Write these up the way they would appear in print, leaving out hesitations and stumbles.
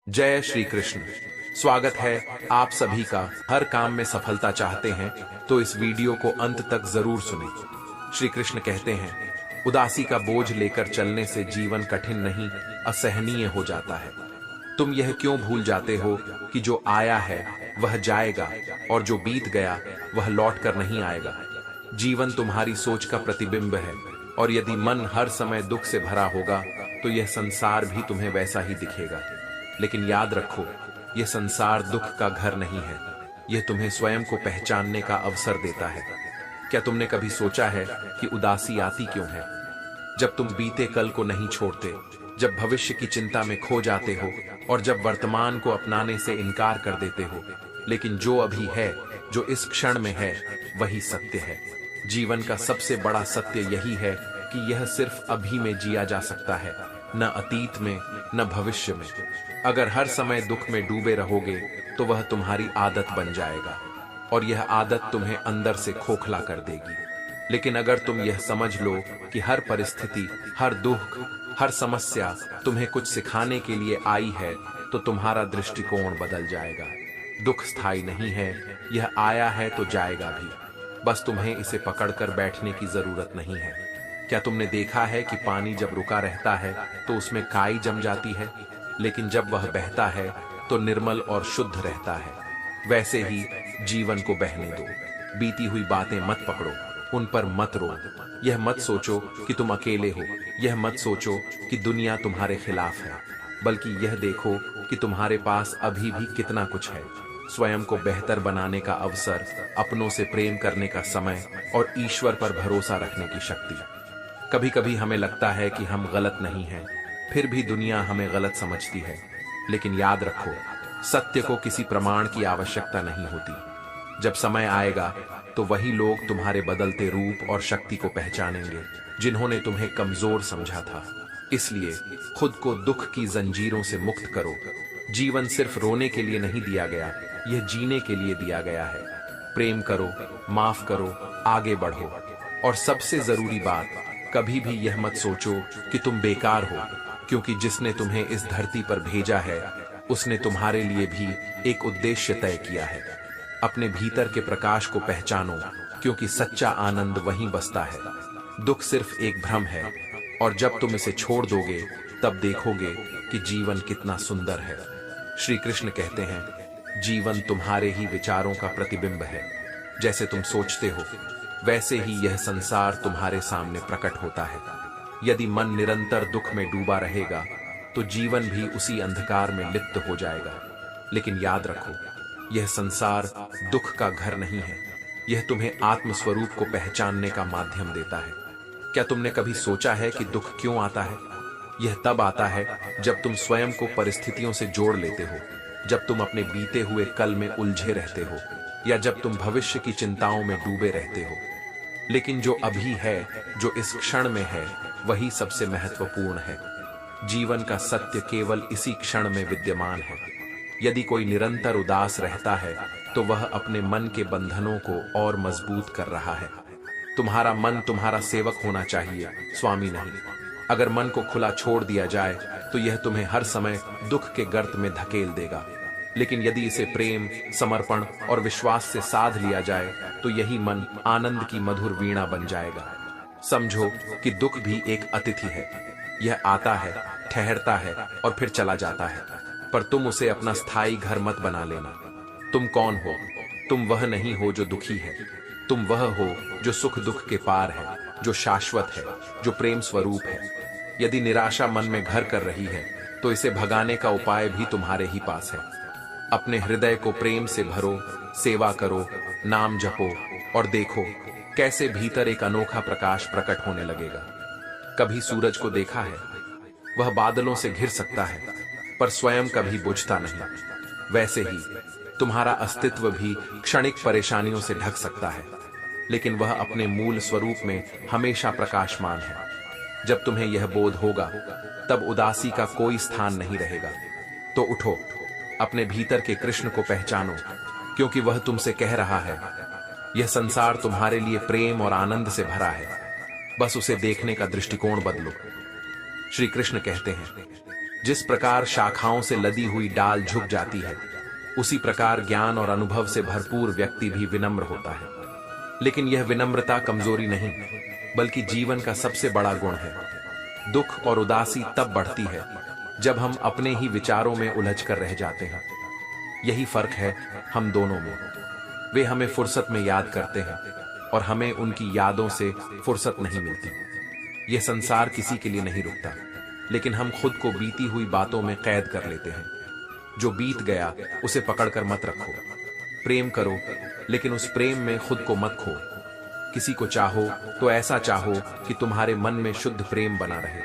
जय श्री कृष्ण। स्वागत है आप सभी का। हर काम में सफलता चाहते हैं तो इस वीडियो को अंत तक जरूर सुनें। श्री कृष्ण कहते हैं, उदासी का बोझ लेकर चलने से जीवन कठिन नहीं असहनीय हो जाता है। तुम यह क्यों भूल जाते हो कि जो आया है वह जाएगा और जो बीत गया वह लौट कर नहीं आएगा। जीवन तुम्हारी सोच का प्रतिबिंब है और यदि मन हर समय दुख से भरा होगा तो यह संसार भी तुम्हें वैसा ही दिखेगा। लेकिन याद रखो, यह संसार दुख का घर नहीं है, यह तुम्हें स्वयं को पहचानने का अवसर देता है। क्या तुमने कभी सोचा है कि उदासी आती क्यों है? जब तुम बीते कल को नहीं छोड़ते, जब भविष्य की चिंता में खो जाते हो और जब वर्तमान को अपनाने से इनकार कर देते हो। लेकिन जो अभी है, जो इस क्षण में है, वही सत्य है। जीवन का सबसे बड़ा सत्य यही है कि यह सिर्फ अभी में जिया जा सकता है, न अतीत में न भविष्य में। अगर हर समय दुख में डूबे रहोगे तो वह तुम्हारी आदत बन जाएगा और यह आदत तुम्हें अंदर से खोखला कर देगी। लेकिन अगर तुम यह समझ लो कि हर परिस्थिति, हर दुख, हर समस्या तुम्हें कुछ सिखाने के लिए आई है, तो तुम्हारा दृष्टिकोण बदल जाएगा। दुख स्थायी नहीं है, यह आया है तो जाएगा भी। बस तुम्हें इसे पकड़कर बैठने की जरूरत नहीं है। क्या तुमने देखा है कि पानी जब रुका रहता है तो उसमें काई जम जाती है, लेकिन जब वह बहता है तो निर्मल और शुद्ध रहता है। वैसे ही जीवन को बहने दो। बीती हुई बातें मत पकड़ो, उन पर मत रो। यह मत सोचो कि तुम अकेले हो, यह मत सोचो कि दुनिया तुम्हारे खिलाफ है, बल्कि यह देखो कि तुम्हारे पास अभी भी कितना कुछ है। स्वयं को बेहतर बनाने का अवसर, अपनों से प्रेम करने का समय और ईश्वर पर भरोसा रखने की शक्ति। कभी कभी हमें लगता है कि हम गलत नहीं हैं, फिर भी दुनिया हमें गलत समझती है। लेकिन याद रखो, सत्य को किसी प्रमाण की आवश्यकता नहीं होती। जब समय आएगा तो वही लोग तुम्हारे बदलते रूप और शक्ति को पहचानेंगे जिन्होंने तुम्हें कमजोर समझा था। इसलिए खुद को दुख की जंजीरों से मुक्त करो। जीवन सिर्फ रोने के लिए नहीं दिया गया, यह जीने के लिए दिया गया है। प्रेम करो, माफ करो, आगे बढ़ो। और सबसे जरूरी बात, कभी भी यह मत सोचो कि तुम बेकार हो, क्योंकि जिसने तुम्हें इस धरती पर भेजा है उसने तुम्हारे लिए भी एक उद्देश्य तय किया है। अपने भीतर के प्रकाश को पहचानो, क्योंकि सच्चा आनंद वहीं बसता है। दुख सिर्फ एक भ्रम है और जब तुम इसे छोड़ दोगे तब देखोगे कि जीवन कितना सुंदर है। श्री कृष्ण कहते हैं, जीवन तुम्हारे ही विचारों का प्रतिबिंब है। जैसे तुम सोचते हो वैसे ही यह संसार तुम्हारे सामने प्रकट होता है। यदि मन निरंतर दुख में डूबा रहेगा तो जीवन भी उसी अंधकार में लिप्त हो जाएगा। लेकिन याद रखो, यह संसार दुख का घर नहीं है, यह तुम्हें आत्म स्वरूप को पहचानने का माध्यम देता है। क्या तुमने कभी सोचा है कि दुख क्यों आता है? यह तब आता है जब तुम स्वयं को परिस्थितियों से जोड़ लेते हो, जब तुम अपने बीते हुए कल में उलझे रहते हो या जब तुम भविष्य की चिंताओं में डूबे रहते हो। लेकिन जो अभी है, जो इस क्षण में है, वही सबसे महत्वपूर्ण है। जीवन का सत्य केवल इसी क्षण में विद्यमान है। यदि कोई निरंतर उदास रहता है तो वह अपने मन के बंधनों को और मजबूत कर रहा है। तुम्हारा मन तुम्हारा सेवक होना चाहिए, स्वामी नहीं। अगर मन को खुला छोड़ दिया जाए तो यह तुम्हें हर समय दुख के गर्त में धकेल देगा। लेकिन यदि इसे प्रेम, समर्पण और विश्वास से साध लिया जाए तो यही मन आनंद की मधुर वीणा बन जाएगा। समझो कि दुख भी एक अतिथि है। यह आता है, ठहरता है और फिर चला जाता है, पर तुम उसे अपना स्थायी घर मत बना लेना। तुम कौन हो? तुम वह नहीं हो जो दुखी है, तुम वह हो जो सुख दुख के पार है, जो शाश्वत है, जो प्रेम स्वरूप है। यदि निराशा मन में घर कर रही है तो इसे भगाने का उपाय भी तुम्हारे ही पास है। अपने हृदय को प्रेम से भरो, सेवा करो, नाम जपो और देखो कैसे भीतर एक अनोखा प्रकाश प्रकट होने लगेगा। कभी सूरज को देखा है? वह बादलों से घिर सकता है पर स्वयं कभी बुझता नहीं। वैसे ही तुम्हारा अस्तित्व भी क्षणिक परेशानियों से ढक सकता है, लेकिन वह अपने मूल स्वरूप में हमेशा प्रकाशमान है। जब तुम्हें यह बोध होगा तब उदासी का कोई स्थान नहीं रहेगा। तो उठो, अपने भीतर के कृष्ण को पहचानो, क्योंकि वह तुमसे कह रहा है, यह संसार तुम्हारे लिए प्रेम और आनंद से भरा है। बस उसे देखने का दृष्टिकोण बदलो। श्री कृष्ण कहते हैं, जिस प्रकार शाखाओं से लदी हुई डाल झुक जाती है, उसी प्रकार ज्ञान और अनुभव से भरपूर व्यक्ति भी विनम्र होता है। लेकिन यह विनम्रता कमजोरी नहीं, बल्कि जीवन का सबसे बड़ा गुण है। दुख और उदासी तब बढ़ती है जब हम अपने ही विचारों में उलझ कर रह जाते हैं। यही फर्क है हम दोनों में। वे हमें फुर्सत में याद करते हैं और हमें उनकी यादों से फुर्सत नहीं मिलती। यह संसार किसी के लिए नहीं रुकता, लेकिन हम खुद को बीती हुई बातों में कैद कर लेते हैं। जो बीत गया उसे पकड़कर मत रखो। प्रेम करो, लेकिन उस प्रेम में खुद को मत खो। किसी को चाहो तो ऐसा चाहो कि तुम्हारे मन में शुद्ध प्रेम बना रहे,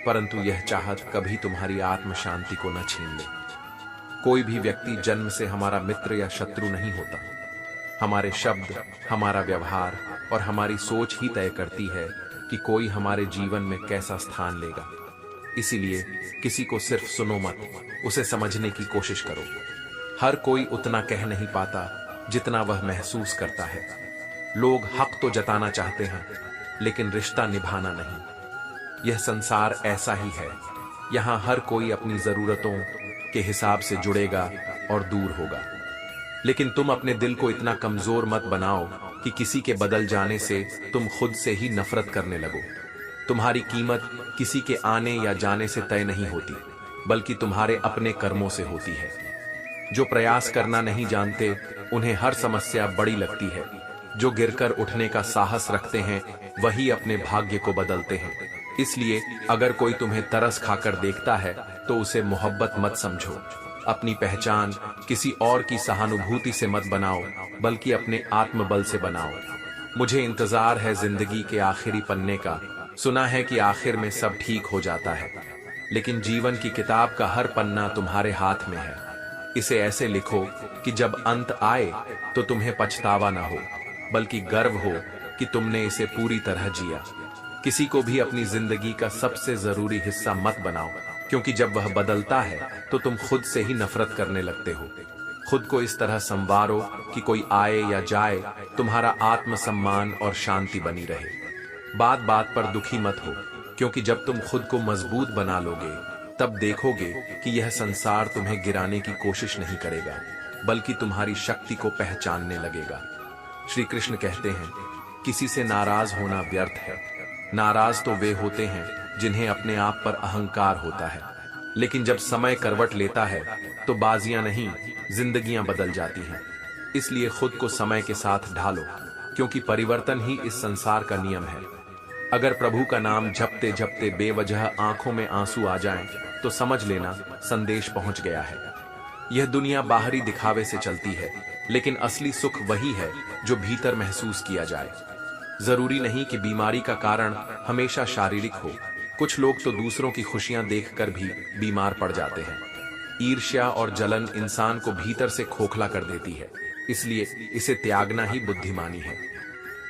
परंतु यह चाहत कभी तुम्हारी आत्म शांति को न छीन ले। कोई भी व्यक्ति जन्म से हमारा मित्र या शत्रु नहीं होता। हमारे शब्द, हमारा व्यवहार और हमारी सोच ही तय करती है कि कोई हमारे जीवन में कैसा स्थान लेगा। इसीलिए किसी को सिर्फ सुनो मत, उसे समझने की कोशिश करो। हर कोई उतना कह नहीं पाता जितना वह महसूस करता है। लोग हक तो जताना चाहते हैं, लेकिन रिश्ता निभाना नहीं। यह संसार ऐसा ही है। यहाँ हर कोई अपनी जरूरतों के हिसाब से जुड़ेगा और दूर होगा। लेकिन तुम अपने दिल को इतना कमजोर मत बनाओ कि किसी के बदल जाने से तुम खुद से ही नफरत करने लगो। तुम्हारी कीमत किसी के आने या जाने से तय नहीं होती, बल्कि तुम्हारे अपने कर्मों से होती है। जो प्रयास करना नहीं जानते, उन्हें हर समस्या बड़ी लगती है। जो गिरकर उठने का साहस रखते हैं, वही अपने भाग्य को बदलते हैं। इसलिए अगर कोई तुम्हें तरस खाकर देखता है, तो उसे मोहब्बत मत समझो। अपनी पहचान किसी और की सहानुभूति से मत बनाओ, बल्कि अपने आत्मबल से बनाओ। मुझे इंतजार है जिंदगी के आखिरी पन्ने का। सुना है कि आखिर में सब ठीक हो जाता है, लेकिन जीवन की किताब का हर पन्ना तुम्हारे हाथ में है। इसे ऐसे लिखो कि जब अंत आए तो तुम्हें पछतावा न हो, बल्कि गर्व हो कि तुमने इसे पूरी तरह जिया। किसी को भी अपनी जिंदगी का सबसे जरूरी हिस्सा मत बनाओ, क्योंकि जब वह बदलता है तो तुम खुद से ही नफरत करने लगते हो। खुद को इस तरह संवारो कि कोई आए या जाए, तुम्हारा आत्मसम्मान और शांति बनी रहे। बात बात पर दुखी मत हो, क्योंकि जब तुम खुद को मजबूत बना लोगे, तब देखोगे कि यह संसार तुम्हें गिराने की कोशिश नहीं करेगा, बल्कि तुम्हारी शक्ति को पहचानने लगेगा। श्री कृष्ण कहते हैं, किसी से नाराज होना व्यर्थ है। नाराज तो वे होते हैं जिन्हें अपने आप पर अहंकार होता है, लेकिन जब समय करवट लेता है तो बाजियां नहीं, जिंदगियां बदल जाती हैं। इसलिए खुद को समय के साथ ढालो, क्योंकि परिवर्तन ही इस संसार का नियम है। अगर प्रभु का नाम जपते जपते बेवजह आंखों में आंसू आ जाएं, तो समझ लेना संदेश पहुंच गया है। यह दुनिया बाहरी दिखावे से चलती है, लेकिन असली सुख वही है जो भीतर महसूस किया जाए। जरूरी नहीं कि बीमारी का कारण हमेशा शारीरिक हो। कुछ लोग तो दूसरों की खुशियां देखकर भी बीमार पड़ जाते हैं। ईर्ष्या और जलन इंसान को भीतर से खोखला कर देती है, इसलिए इसे त्यागना ही बुद्धिमानी है।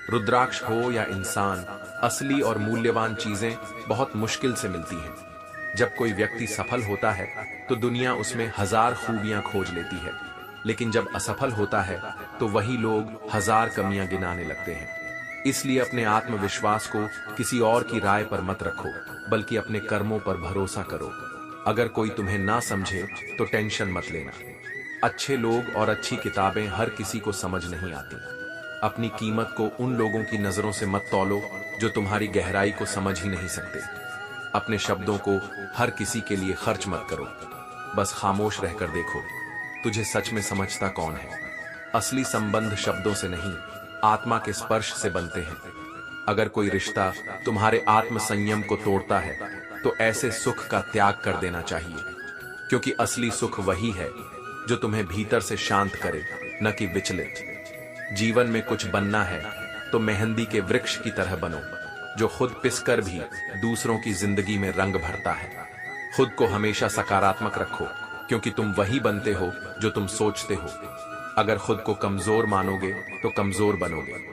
रुद्राक्ष हो या इंसान, असली और मूल्यवान चीजें बहुत मुश्किल से मिलती हैं। जब कोई व्यक्ति सफल होता है तो दुनिया उसमें हजार खूबियां खोज लेती है, लेकिन जब असफल होता है तो वही लोग हजार कमियां गिनाने लगते हैं। इसलिए अपने आत्मविश्वास को किसी और की राय पर मत रखो, बल्कि अपने कर्मों पर भरोसा करो। अगर कोई तुम्हें ना समझे तो टेंशन मत लेना। अच्छे लोग और अच्छी किताबें हर किसी को समझ नहीं आती। अपनी कीमत को उन लोगों की नजरों से मत तौलो जो तुम्हारी गहराई को समझ ही नहीं सकते। अपने शब्दों को हर किसी के लिए खर्च मत करो, बस खामोश रहकर देखो, तुझे सच में समझता कौन है। असली संबंध शब्दों से नहीं, आत्मा के स्पर्श से बनते हैं। अगर कोई रिश्ता तुम्हारे आत्म संयम को तोड़ता है, तो ऐसे सुख का त्याग कर देना चाहिए, क्योंकि असली सुख वही है जो तुम्हें भीतर से शांत करे, न कि विचलित। जीवन में कुछ बनना है तो मेहंदी के वृक्ष की तरह बनो, जो खुद पिसकर भी दूसरों की जिंदगी में रंग भरता है। खुद को हमेशा सकारात्मक रखो, क्योंकि तुम वही बनते हो जो तुम सोचते हो। अगर खुद को कमजोर मानोगे तो कमजोर बनोगे।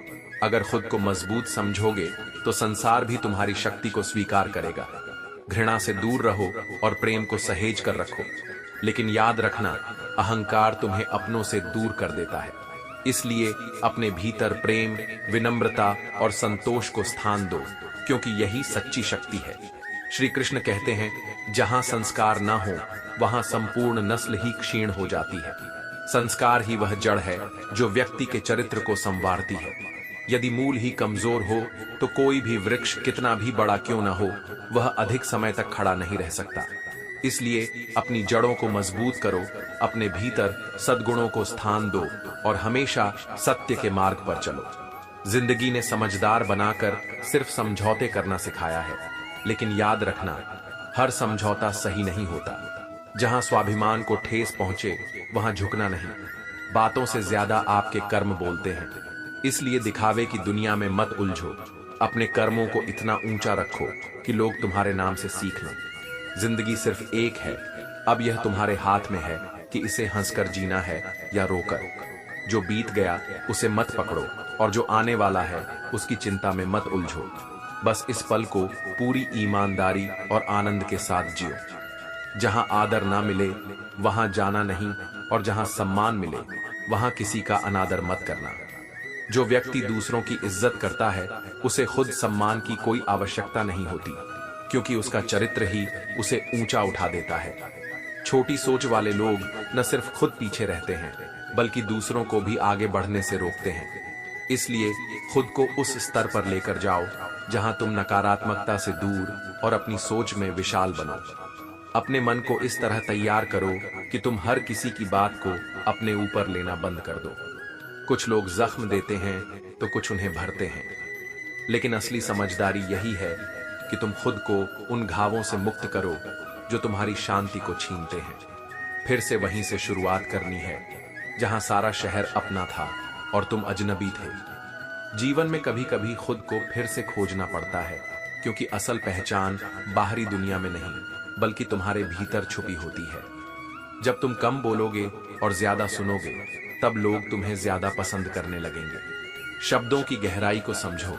अगर खुद को मजबूत समझोगे तो संसार भी तुम्हारी शक्ति को स्वीकार करेगा। घृणा से दूर रहो और प्रेम को सहेज कर रखो, लेकिन याद रखना, अहंकार तुम्हें अपनों से दूर कर देता है। इसलिए अपने भीतर प्रेम, विनम्रता और संतोष को स्थान दो, क्योंकि यही सच्ची शक्ति है। श्री कृष्ण कहते हैं, जहां संस्कार न हो वहां संपूर्ण नस्ल ही क्षीण हो जाती है। संस्कार ही वह जड़ है जो व्यक्ति के चरित्र को संवारती है। यदि मूल ही कमजोर हो तो कोई भी वृक्ष कितना भी बड़ा क्यों न हो, वह अधिक समय तक खड़ा नहीं रह सकता। इसलिए अपनी जड़ों को मजबूत करो, अपने भीतर सद्गुणों को स्थान दो और हमेशा सत्य के मार्ग पर चलो। जिंदगी ने समझदार बनाकर सिर्फ समझौते करना सिखाया है, लेकिन याद रखना, हर समझौता सही नहीं होता। जहां स्वाभिमान को ठेस पहुंचे वहां झुकना नहीं। बातों से ज्यादा आपके कर्म बोलते हैं, इसलिए दिखावे की दुनिया में मत उलझो। अपने कर्मों को इतना ऊंचा रखो कि लोग तुम्हारे नाम से सीख लें। जिंदगी सिर्फ एक है, अब यह तुम्हारे हाथ में है कि इसे हंसकर जीना है या रोकर। जो बीत गया उसे मत पकड़ो और जो आने वाला है उसकी चिंता में मत उलझो। बस इस पल को पूरी ईमानदारी और आनंद के साथ जियो। जहां आदर ना मिले वहां जाना नहीं, और जहां सम्मान मिले वहां किसी का अनादर मत करना। जो व्यक्ति दूसरों की इज्जत करता है उसे खुद सम्मान की कोई आवश्यकता नहीं होती, क्योंकि उसका चरित्र ही उसे ऊंचा उठा देता है। छोटी सोच वाले लोग न सिर्फ खुद पीछे रहते हैं बल्कि दूसरों को भी आगे बढ़ने से रोकते हैं। इसलिए खुद को उस स्तर पर लेकर जाओ जहां तुम नकारात्मकता से दूर और अपनी सोच में विशाल बनो। अपने मन को इस तरह तैयार करो कि तुम हर किसी की बात को अपने ऊपर लेना बंद कर दो। कुछ लोग जख्म देते हैं तो कुछ उन्हें भरते हैं, लेकिन असली समझदारी यही है कि तुम खुद को उन घावों से मुक्त करो जो तुम्हारी शांति को छीनते हैं। फिर से वहीं से शुरुआत करनी है जहां सारा शहर अपना था और तुम अजनबी थे। जीवन में कभी कभी खुद को फिर से खोजना पड़ता है, क्योंकि असल पहचान बाहरी दुनिया में नहीं बल्कि तुम्हारे भीतर छुपी होती है। जब तुम कम बोलोगे और ज्यादा सुनोगे तब लोग तुम्हें ज्यादा पसंद करने लगेंगे। शब्दों की गहराई को समझो,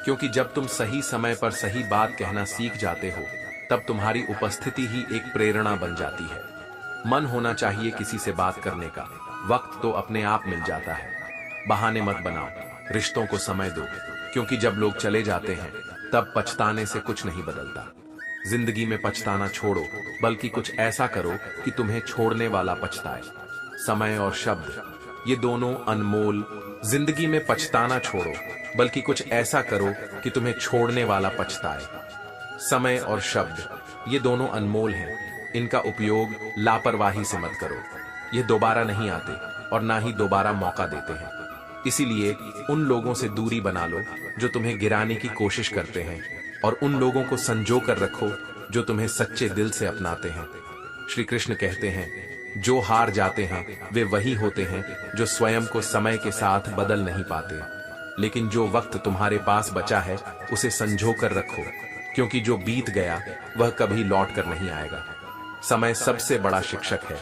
क्योंकि जब तुम सही समय पर सही बात कहना सीख जाते हो तब तुम्हारी उपस्थिति ही एक प्रेरणा बन जाती है। मन होना चाहिए किसी से बात करने का, वक्त तो अपने आप मिल जाता है। बहाने मत बनाओ, रिश्तों को समय दो, क्योंकि जब लोग चले जाते हैं तब पछताने से कुछ नहीं बदलता। जिंदगी में पछताना छोड़ो, बल्कि कुछ ऐसा करो कि तुम्हें छोड़ने वाला पछताए। समय और शब्द ये दोनों अनमोल। जिंदगी में पछताना छोड़ो, बल्कि कुछ ऐसा करो कि तुम्हें छोड़ने वाला पछताए। समय और शब्द ये दोनों अनमोल हैं, इनका उपयोग लापरवाही से मत करो। ये दोबारा नहीं आते और ना ही दोबारा मौका देते हैं। इसीलिए उन लोगों से दूरी बना लो जो तुम्हें गिराने की कोशिश करते हैं, और उन लोगों को संजो कर रखो जो तुम्हें सच्चे दिल से अपनाते हैं। श्री कृष्ण कहते हैं, जो हार जाते हैं वे वही होते हैं जो स्वयं को समय के साथ बदल नहीं पाते। लेकिन जो वक्त तुम्हारे पास बचा है उसे संजो कर रखो, क्योंकि जो बीत गया वह कभी लौट कर नहीं आएगा। समय सबसे बड़ा शिक्षक है,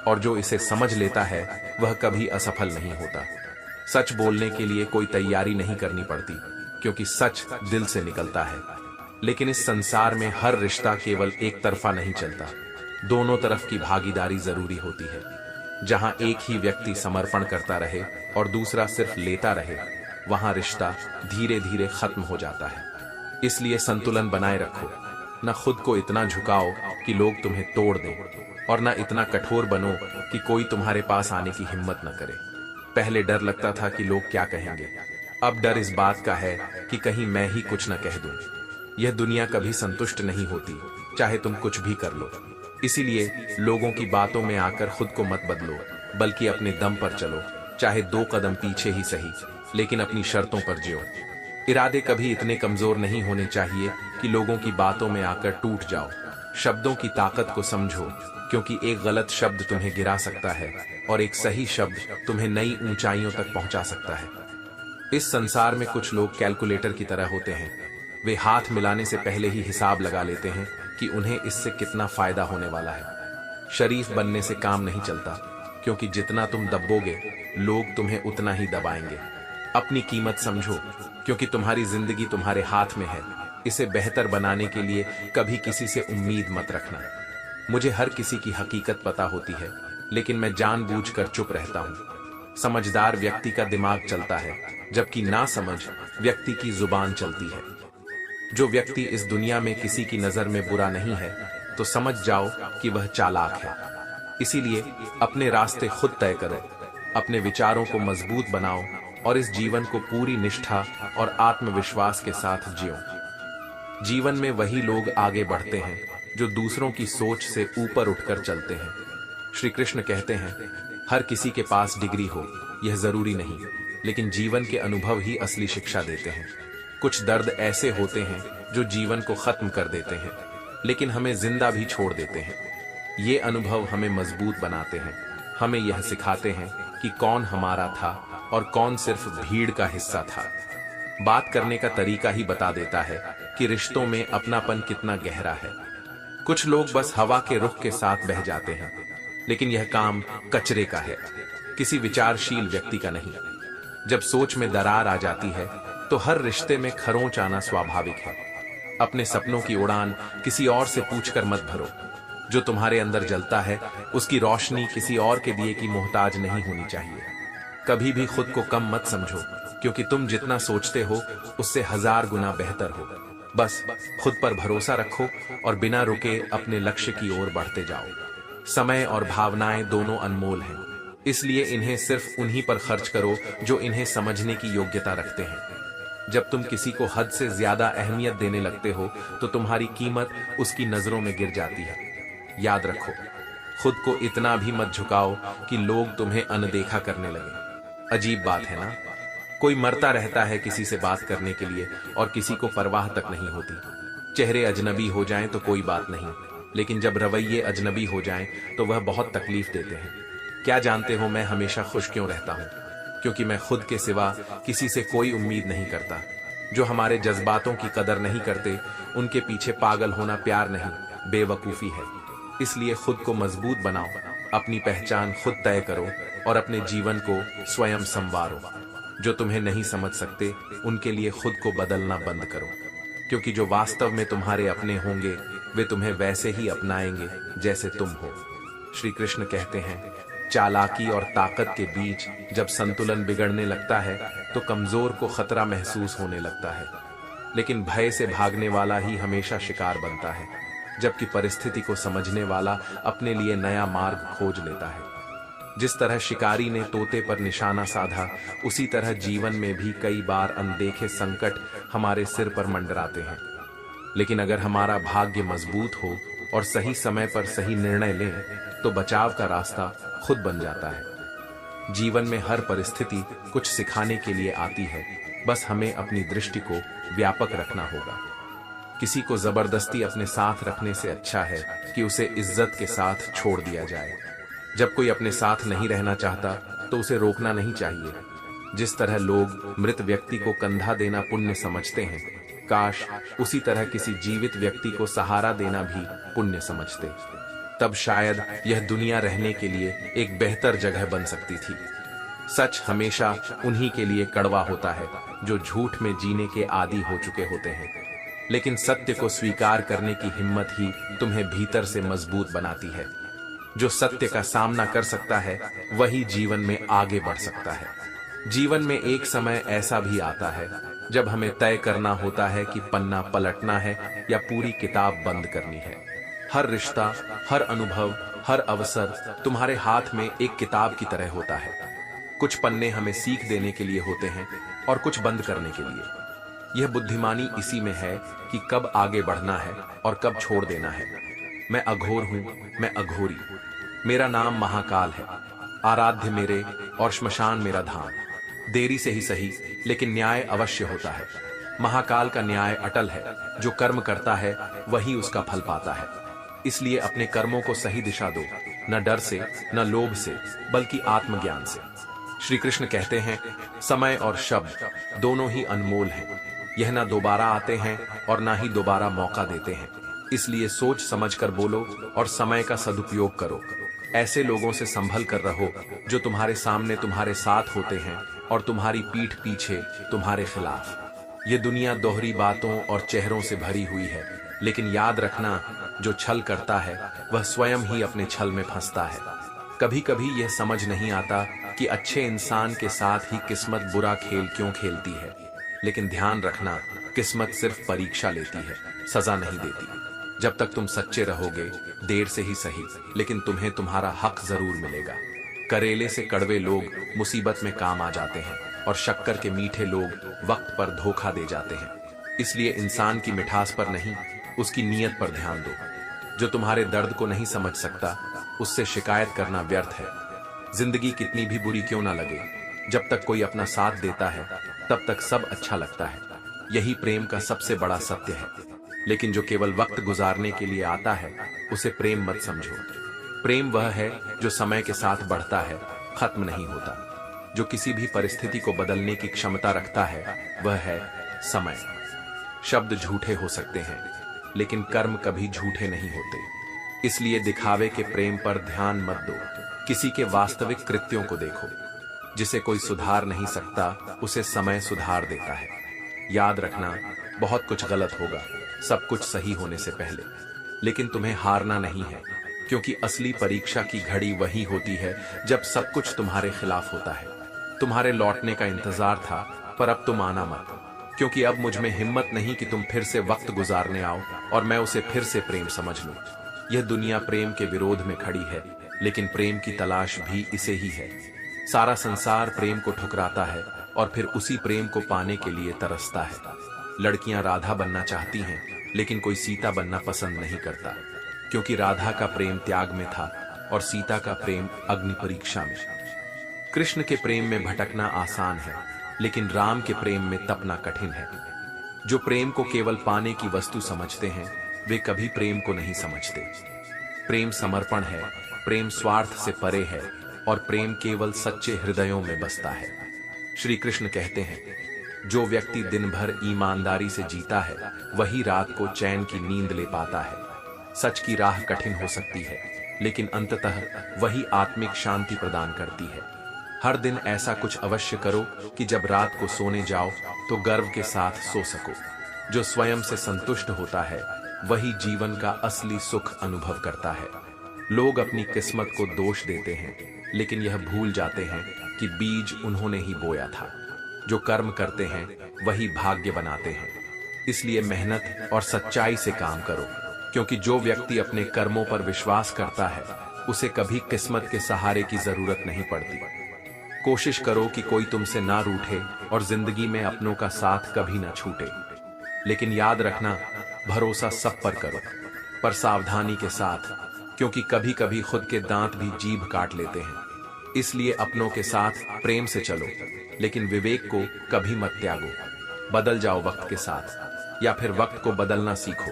और जो इसे समझ लेता है वह कभी असफल नहीं होता। सच बोलने के लिए कोई तैयारी नहीं करनी पड़ती, क्योंकि सच दिल से निकलता है। लेकिन इस संसार में हर रिश्ता केवल एक तरफा नहीं चलता, दोनों तरफ की भागीदारी जरूरी होती है। जहां एक ही व्यक्ति समर्पण करता रहे और दूसरा सिर्फ लेता रहे, वहां रिश्ता धीरे धीरे खत्म हो जाता है। इसलिए संतुलन बनाए रखो। न खुद को इतना झुकाओ कि लोग तुम्हें तोड़ दें, और न इतना कठोर बनो कि कोई तुम्हारे पास आने की हिम्मत न करे। पहले डर लगता था कि लोग क्या कहेंगे, अब डर इस बात का है कि कहीं मैं ही कुछ न कह दूं। यह दुनिया कभी संतुष्ट नहीं होती, चाहे तुम कुछ भी कर लो। इसीलिए लोगों की बातों में आकर खुद को मत बदलो, बल्कि अपने दम पर चलो, चाहे 2 कदम पीछे ही सही, लेकिन अपनी शर्तों पर जियो। इरादे कभी इतने कमजोर नहीं होने चाहिए कि लोगों की बातों में आकर टूट जाओ। शब्दों की ताकत को समझो, क्योंकि एक गलत शब्द तुम्हें गिरा सकता है और एक सही शब्द तुम्हें नई ऊंचाइयों तक पहुंचा सकता है। इस संसार में कुछ लोग कैलकुलेटर की तरह होते हैं। वे हाथ मिलाने से पहले ही हिसाब लगा लेते हैं कि उन्हें इससे कितना फायदा होने वाला है। शरीफ बनने से काम नहीं चलता, क्योंकि जितना तुम दबोगे लोग तुम्हें उतना ही दबाएंगे। अपनी कीमत समझो, क्योंकि तुम्हारी जिंदगी तुम्हारे हाथ में है। इसे बेहतर बनाने के लिए कभी किसी से उम्मीद मत रखना। मुझे हर किसी की हकीकत पता होती है, लेकिन मैं जानबूझकर चुप रहता हूँ। समझदार व्यक्ति का दिमाग चलता है, जबकि नासमझ व्यक्ति की जुबान चलती है। जो व्यक्ति इस दुनिया में किसी की नजर में बुरा नहीं है तो समझ जाओ कि वह चालाक है। इसीलिए अपने रास्ते खुद तय करो, अपने विचारों को मजबूत बनाओ और इस जीवन को पूरी निष्ठा और आत्मविश्वास के साथ जियो। जीवन में वही लोग आगे बढ़ते हैं जो दूसरों की सोच से ऊपर उठकर चलते हैं। श्री कृष्ण कहते हैं, हर किसी के पास डिग्री हो यह जरूरी नहीं, लेकिन जीवन के अनुभव ही असली शिक्षा देते हैं। कुछ दर्द ऐसे होते हैं जो जीवन को खत्म कर देते हैं, लेकिन हमें जिंदा भी छोड़ देते हैं। ये अनुभव हमें मजबूत बनाते हैं, हमें यह सिखाते हैं कि कौन हमारा था और कौन सिर्फ भीड़ का हिस्सा था। बात करने का तरीका ही बता देता है कि रिश्तों में अपनापन कितना गहरा है। कुछ लोग बस हवा के रुख के साथ बह जाते हैं, लेकिन यह काम कचरे का है, किसी विचारशील व्यक्ति का नहीं। जब सोच में दरार आ जाती है तो हर रिश्ते में खरोंच आना स्वाभाविक है। अपने सपनों की उड़ान किसी और से पूछकर मत भरो। जो तुम्हारे अंदर जलता है उसकी रोशनी किसी और के दिए की मोहताज नहीं होनी चाहिए। कभी भी खुद को कम मत समझो, क्योंकि तुम जितना सोचते हो उससे 1000 गुना बेहतर हो। बस खुद पर भरोसा रखो और बिना रुके अपने लक्ष्य की ओर बढ़ते जाओ। समय और भावनाएं दोनों अनमोल हैं, इसलिए इन्हें सिर्फ उन्हीं पर खर्च करो जो इन्हें समझने की योग्यता रखते हैं। जब तुम किसी को हद से ज्यादा अहमियत देने लगते हो तो तुम्हारी कीमत उसकी नजरों में गिर जाती है। याद रखो, खुद को इतना भी मत झुकाओ कि लोग तुम्हें अनदेखा करने लगे। अजीब बात है ना, कोई मरता रहता है किसी से बात करने के लिए और किसी को परवाह तक नहीं होती। चेहरे अजनबी हो जाएं तो कोई बात नहीं, लेकिन जब रवैये अजनबी हो जाएं तो वह बहुत तकलीफ देते हैं। क्या जानते हो मैं हमेशा खुश क्यों रहता हूँ? क्योंकि मैं खुद के सिवा किसी से कोई उम्मीद नहीं करता। जो हमारे जज्बातों की कदर नहीं करते उनके पीछे पागल होना प्यार नहीं, बेवकूफी है। इसलिए खुद को मजबूत बनाओ, अपनी पहचान खुद तय करो और अपने जीवन को स्वयं संवारो। जो तुम्हें नहीं समझ सकते उनके लिए खुद को बदलना बंद करो, क्योंकि जो वास्तव में तुम्हारे अपने होंगे वे तुम्हें वैसे ही अपनाएंगे जैसे तुम हो। श्री कृष्ण कहते हैं, चालाकी और ताकत के बीच जब संतुलन बिगड़ने लगता है तो कमजोर को खतरा महसूस होने लगता है, लेकिन भय से भागने वाला ही हमेशा शिकार बनता है, जबकि परिस्थिति को समझने वाला अपने लिए नया मार्ग खोज लेता है। जिस तरह शिकारी ने तोते पर निशाना साधा, उसी तरह जीवन में भी कई बार अनदेखे संकट हमारे सिर पर मंडराते हैं, लेकिन अगर हमारा भाग्य मजबूत हो और सही समय पर सही निर्णय लें तो बचाव का रास्ता खुद बन जाता है। जीवन में हर परिस्थिति कुछ सिखाने के लिए आती है, बस हमें अपनी दृष्टि को व्यापक रखना होगा। किसी को जबरदस्ती अपने साथ रखने से अच्छा है कि उसे इज्जत के साथ छोड़ दिया जाए। जब कोई अपने साथ नहीं रहना चाहता तो उसे रोकना नहीं चाहिए। जिस तरह लोग मृत व्यक्ति को कंधा देना पुण्य समझते हैं, काश उसी तरह किसी जीवित व्यक्ति को सहारा देना भी पुण्य समझते। तब शायद यह दुनिया रहने के लिए एक बेहतर जगह बन सकती थी। सच हमेशा उन्हीं के लिए कड़वा होता है जो झूठ में जीने के आदी हो चुके होते हैं, लेकिन सत्य को स्वीकार करने की हिम्मत ही तुम्हें भीतर से मजबूत बनाती है। जो सत्य का सामना कर सकता है वही जीवन में आगे बढ़ सकता है। जीवन में एक समय ऐसा भी आता है जब हमें तय करना होता है कि पन्ना पलटना है या पूरी किताब बंद करनी है। हर रिश्ता, हर अनुभव, हर अवसर तुम्हारे हाथ में एक किताब की तरह होता है। कुछ पन्ने हमें सीख देने के लिए होते हैं और कुछ बंद करने के लिए। यह बुद्धिमानी इसी में है कि कब आगे बढ़ना है और कब छोड़ देना है। मैं अघोर हूं, मैं अघोरी, मेरा नाम महाकाल है, आराध्य मेरे और श्मशान मेरा धाम। देरी से ही सही, लेकिन न्याय अवश्य होता है। महाकाल का न्याय अटल है, जो कर्म करता है वही उसका फल पाता है। इसलिए अपने कर्मों को सही दिशा दो, न डर से, न लोभ से, बल्कि आत्मज्ञान से। श्री कृष्ण कहते हैं, समय और शब्द दोनों ही अनमोल हैं। यह ना दोबारा आते हैं और ना ही दोबारा मौका देते हैं। इसलिए सोच समझकर बोलो और समय का सदुपयोग करो। ऐसे लोगों से संभल कर रहो जो तुम्हारे सामने तुम्हारे साथ होते हैं और तुम्हारी पीठ पीछे तुम्हारे खिलाफ। ये दुनिया दोहरी बातों और चेहरों से भरी हुई है, लेकिन याद रखना, जो छल करता है वह स्वयं ही अपने छल में फंसता है। कभी कभी यह समझ नहीं आता कि अच्छे इंसान के साथ ही किस्मत बुरा खेल क्यों खेलती है। लेकिन ध्यान रखना, किस्मत सिर्फ परीक्षा लेती है, सजा नहीं देती। जब तक तुम सच्चे रहोगे, देर से ही सही, लेकिन तुम्हें तुम्हारा हक जरूर मिलेगा। करेले से कड़वे लोग मुसीबत में काम आ जाते हैं और शक्कर के मीठे लोग वक्त पर धोखा दे जाते हैं। इसलिए इंसान की मिठास पर नहीं, उसकी नीयत पर ध्यान दो। जो तुम्हारे दर्द को नहीं समझ सकता, उससे शिकायत करना व्यर्थ है। जिंदगी कितनी भी बुरी क्यों ना लगे, जब तक कोई अपना साथ देता है तब तक सब अच्छा लगता है। यही प्रेम का सबसे बड़ा सत्य है। लेकिन जो केवल वक्त गुजारने के लिए आता है, उसे प्रेम मत समझो। प्रेम वह है जो समय के साथ बढ़ता है, खत्म नहीं होता। जो किसी भी परिस्थिति को बदलने की क्षमता रखता है, वह है समय। शब्द झूठे हो सकते हैं, लेकिन कर्म कभी झूठे नहीं होते। इसलिए दिखावे के प्रेम पर ध्यान मत दो, किसी के वास्तविक कृत्यों को देखो। जिसे कोई सुधार नहीं सकता, उसे समय सुधार देता है। याद रखना, बहुत कुछ गलत होगा, सब कुछ सही होने से पहले, लेकिन तुम्हें हारना नहीं है, क्योंकि असली परीक्षा की घड़ी वही होती है जब सब कुछ तुम्हारे खिलाफ होता है। तुम्हारे लौटने का इंतजार था, पर अब तुम आना मत, क्योंकि अब मुझ में हिम्मत नहीं कि तुम फिर से वक्त गुजारने आओ और मैं उसे फिर से प्रेम समझ लूं। यह दुनिया प्रेम के विरोध में खड़ी है, लेकिन प्रेम की तलाश भी इसे ही है। सारा संसार प्रेम को ठुकराता है और फिर उसी प्रेम को पाने के लिए तरसता है। लड़कियां राधा बनना चाहती हैं, लेकिन कोई सीता बनना पसंद नहीं करता, क्योंकि राधा का प्रेम त्याग में था और सीता का प्रेम अग्नि परीक्षा में। कृष्ण के प्रेम में भटकना आसान है, लेकिन राम के प्रेम में तपना कठिन है। जो प्रेम को केवल पाने की वस्तु समझते हैं, वे कभी प्रेम को नहीं समझते। प्रेम समर्पण है, प्रेम स्वार्थ से परे है, और प्रेम केवल सच्चे हृदयों में बसता है। श्री कृष्ण कहते हैं, जो व्यक्ति दिन भर ईमानदारी से जीता है, वही रात को चैन की नींद ले पाता है। सच की राह कठिन हो सकती है, लेकिन अंततः वही आत्मिक शांति प्रदान करती है। हर दिन ऐसा कुछ अवश्य करो कि जब रात को सोने जाओ तो गर्व के साथ सो सको। जो स्वयं से संतुष्ट होता है, वही जीवन का असली सुख अनुभव करता है। लोग अपनी किस्मत को दोष देते हैं, लेकिन यह भूल जाते हैं कि बीज उन्होंने ही बोया था। जो कर्म करते हैं, वही भाग्य बनाते हैं। इसलिए मेहनत और सच्चाई से काम करो, क्योंकि जो व्यक्ति अपने कर्मों पर विश्वास करता है, उसे कभी किस्मत के सहारे की जरूरत नहीं पड़ती। कोशिश करो कि कोई तुमसे ना रूठे और जिंदगी में अपनों का साथ कभी ना छूटे। लेकिन याद रखना, भरोसा सब पर करो, पर सावधानी के साथ, क्योंकि कभी कभी खुद के दांत भी जीभ काट लेते हैं। इसलिए अपनों के साथ प्रेम से चलो, लेकिन विवेक को कभी मत त्यागो। बदल जाओ वक्त के साथ, या फिर वक्त को बदलना सीखो।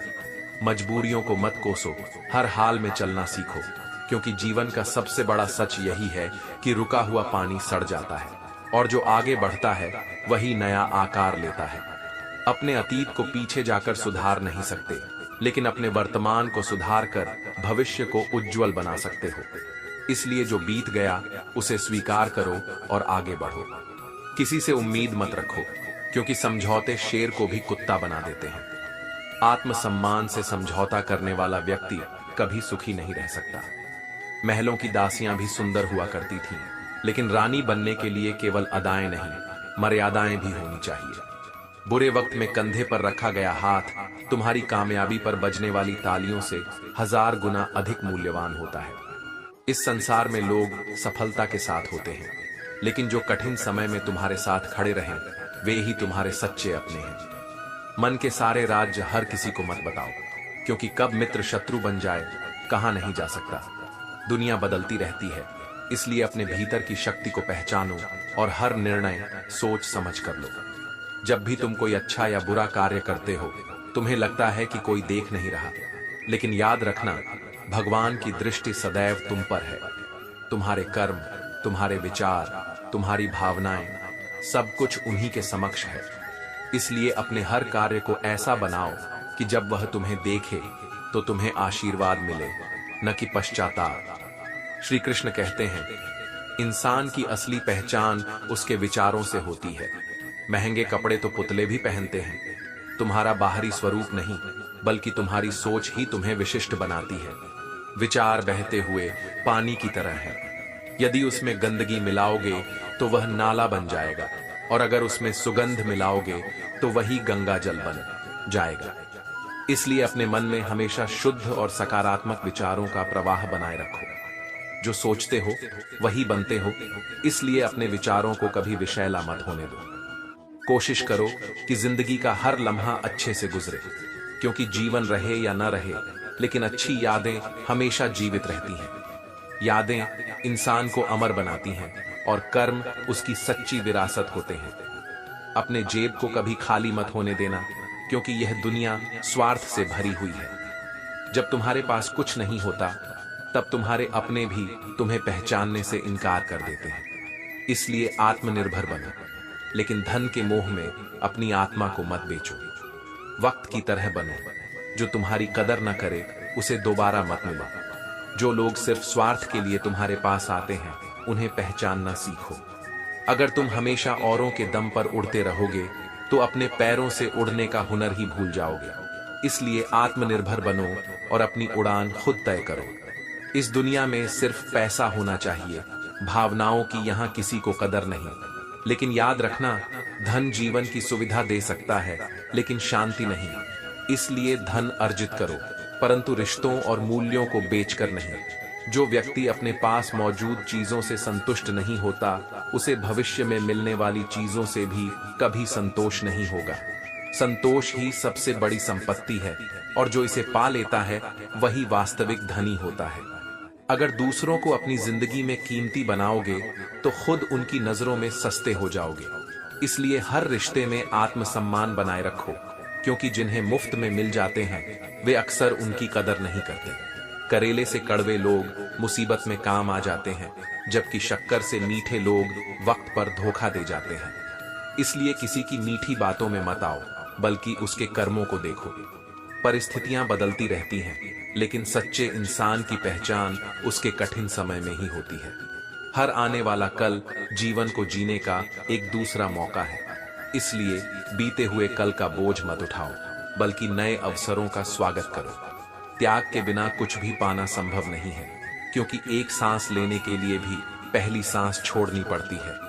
मजबूरियों को मत कोसो, हर हाल में चलना सीखो, क्योंकि जीवन का सबसे बड़ा सच यही है कि रुका हुआ पानी सड़ जाता है, और जो आगे बढ़ता है वही नया आकार लेता है। अपने अतीत को पीछे जाकर सुधार नहीं सकते, लेकिन अपने वर्तमान को सुधार कर भविष्य को उज्जवल बना सकते हो। इसलिए जो बीत गया उसे स्वीकार करो और आगे बढ़ो। किसी से उम्मीद मत रखो, क्योंकि समझौते शेर को भी कुत्ता बना देते हैं। आत्मसम्मान से समझौता करने वाला व्यक्ति कभी सुखी नहीं रह सकता। महलों की दासियां भी सुंदर हुआ करती थीं, लेकिन रानी बनने के लिए केवल अदाएं नहीं, मर्यादाएं भी होनी चाहिए। बुरे वक्त में कंधे पर रखा गया हाथ तुम्हारी कामयाबी पर बजने वाली तालियों से 1000 गुना अधिक मूल्यवान होता है। इस संसार में लोग सफलता के साथ होते हैं, लेकिन जो कठिन समय में तुम्हारे साथ खड़े रहें, वे ही तुम्हारे सच्चे अपने हैं। मन के सारे राज्य हर किसी को मत बताओ, क्योंकि कब मित्र शत्रु बन जाए कहां नहीं जा सकता। दुनिया बदलती रहती है, इसलिए अपने भीतर की शक्ति को पहचानो और हर निर्णय सोच समझ कर लो। जब भी तुम कोई अच्छा या बुरा कार्य करते हो, तुम्हें लगता है कि कोई देख नहीं रहा, लेकिन याद रखना, भगवान की दृष्टि सदैव तुम पर है। तुम्हारे कर्म, तुम्हारे विचार, तुम्हारी भावनाएं, सब कुछ उन्हीं के समक्ष है। इसलिए अपने हर कार्य को ऐसा बनाओ कि जब वह तुम्हें देखे तो तुम्हें आशीर्वाद मिले, न कि पश्चाताप। श्री कृष्ण कहते हैं, इंसान की असली पहचान उसके विचारों से होती है। महंगे कपड़े तो पुतले भी पहनते हैं। तुम्हारा बाहरी स्वरूप नहीं, बल्कि तुम्हारी सोच ही तुम्हें विशिष्ट बनाती है। विचार बहते हुए पानी की तरह है, यदि उसमें गंदगी मिलाओगे तो वह नाला बन जाएगा, और अगर उसमें सुगंध मिलाओगे तो वही गंगा जल बन जाएगा। इसलिए अपने मन में हमेशा शुद्ध और सकारात्मक विचारों का प्रवाह बनाए रखो। जो सोचते हो वही बनते हो, इसलिए अपने विचारों को कभी विषैला मत होने दो। कोशिश करो कि जिंदगी का हर लम्हा अच्छे से गुजरे, क्योंकि जीवन रहे या न रहे, लेकिन अच्छी यादें हमेशा जीवित रहती हैं। यादें इंसान को अमर बनाती हैं और कर्म उसकी सच्ची विरासत होते हैं। अपने जेब को कभी खाली मत होने देना, क्योंकि यह दुनिया स्वार्थ से भरी हुई है। जब तुम्हारे पास कुछ नहीं होता, तब तुम्हारे अपने भी तुम्हें पहचानने से इनकार कर देते हैं। इसलिए आत्मनिर्भर बनो, लेकिन धन के मोह में अपनी आत्मा को मत बेचो। वक्त की तरह बनो, जो तुम्हारी कदर न करे उसे दोबारा मत मिलो। जो लोग सिर्फ स्वार्थ के लिए तुम्हारे पास आते हैं, उन्हें पहचानना सीखो। अगर तुम हमेशा औरों के दम पर उड़ते रहोगे तो अपने पैरों से उड़ने का हुनर ही भूल जाओगे। इसलिए आत्मनिर्भर बनो और अपनी उड़ान खुद तय करो। इस दुनिया में सिर्फ पैसा होना चाहिए, भावनाओं की यहाँ किसी को कदर नहीं। लेकिन याद रखना, धन जीवन की सुविधा दे सकता है, लेकिन शांति नहीं। इसलिए धन अर्जित करो, परंतु रिश्तों और मूल्यों को बेचकर नहीं। जो व्यक्ति अपने पास मौजूद चीजों से संतुष्ट नहीं होता, उसे भविष्य में मिलने वाली चीजों से भी कभी संतोष नहीं होगा। संतोष ही सबसे बड़ी संपत्ति है, और जो इसे पा लेता है वही वास्तविक धनी होता है। अगर दूसरों को अपनी जिंदगी में कीमती बनाओगे तो खुद उनकी नजरों में सस्ते हो जाओगे। इसलिए हर रिश्ते में आत्मसम्मान बनाए रखो, क्योंकि जिन्हें मुफ्त में मिल जाते हैं वे अक्सर उनकी कदर नहीं करते। करेले से कड़वे लोग मुसीबत में काम आ जाते हैं, जबकि शक्कर से मीठे लोग वक्त पर धोखा दे जाते हैं। इसलिए किसी की मीठी बातों में मत आओ, बल्कि उसके कर्मों को देखो। परिस्थितियां बदलती रहती हैं, लेकिन सच्चे इंसान की पहचान उसके कठिन समय में ही होती है। हर आने वाला कल जीवन को जीने का एक दूसरा मौका है। इसलिए बीते हुए कल का बोझ मत उठाओ, बल्कि नए अवसरों का स्वागत करो। त्याग के बिना कुछ भी पाना संभव नहीं है, क्योंकि एक सांस लेने के लिए भी पहली सांस छोड़नी पड़ती है।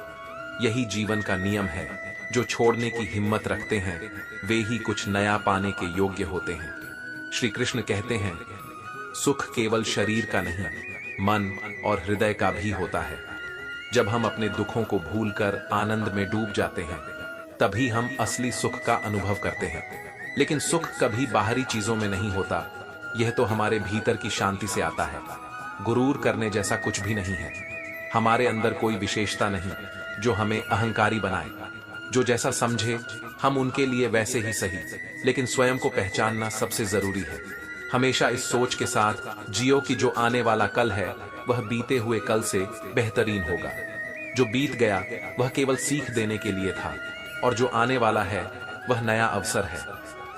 यही जीवन का नियम है। जो छोड़ने की हिम्मत रखते हैं वे ही कुछ नया पाने के योग्य होते हैं। श्री कृष्ण कहते हैं, सुख केवल शरीर का नहीं, मन और हृदय का भी होता है। जब हम अपने दुखों को भूलकर आनंद में डूब जाते हैं, तभी हम असली सुख का अनुभव करते हैं। लेकिन सुख कभी बाहरी चीजों में नहीं होता, यह तो हमारे भीतर की शांति से आता है। गुरूर करने जैसा कुछ भी नहीं है। हमारे अंदर कोई विशेषता नहीं जो हमें अहंकारी बनाए। जो जैसा समझे हम उनके लिए वैसे ही सही, लेकिन स्वयं को पहचानना सबसे जरूरी है। हमेशा इस सोच के साथ जियो कि जो आने वाला कल है वह बीते हुए कल से बेहतरीन होगा। जो बीत गया वह केवल सीख देने के लिए था, और जो आने वाला है वह नया अवसर है।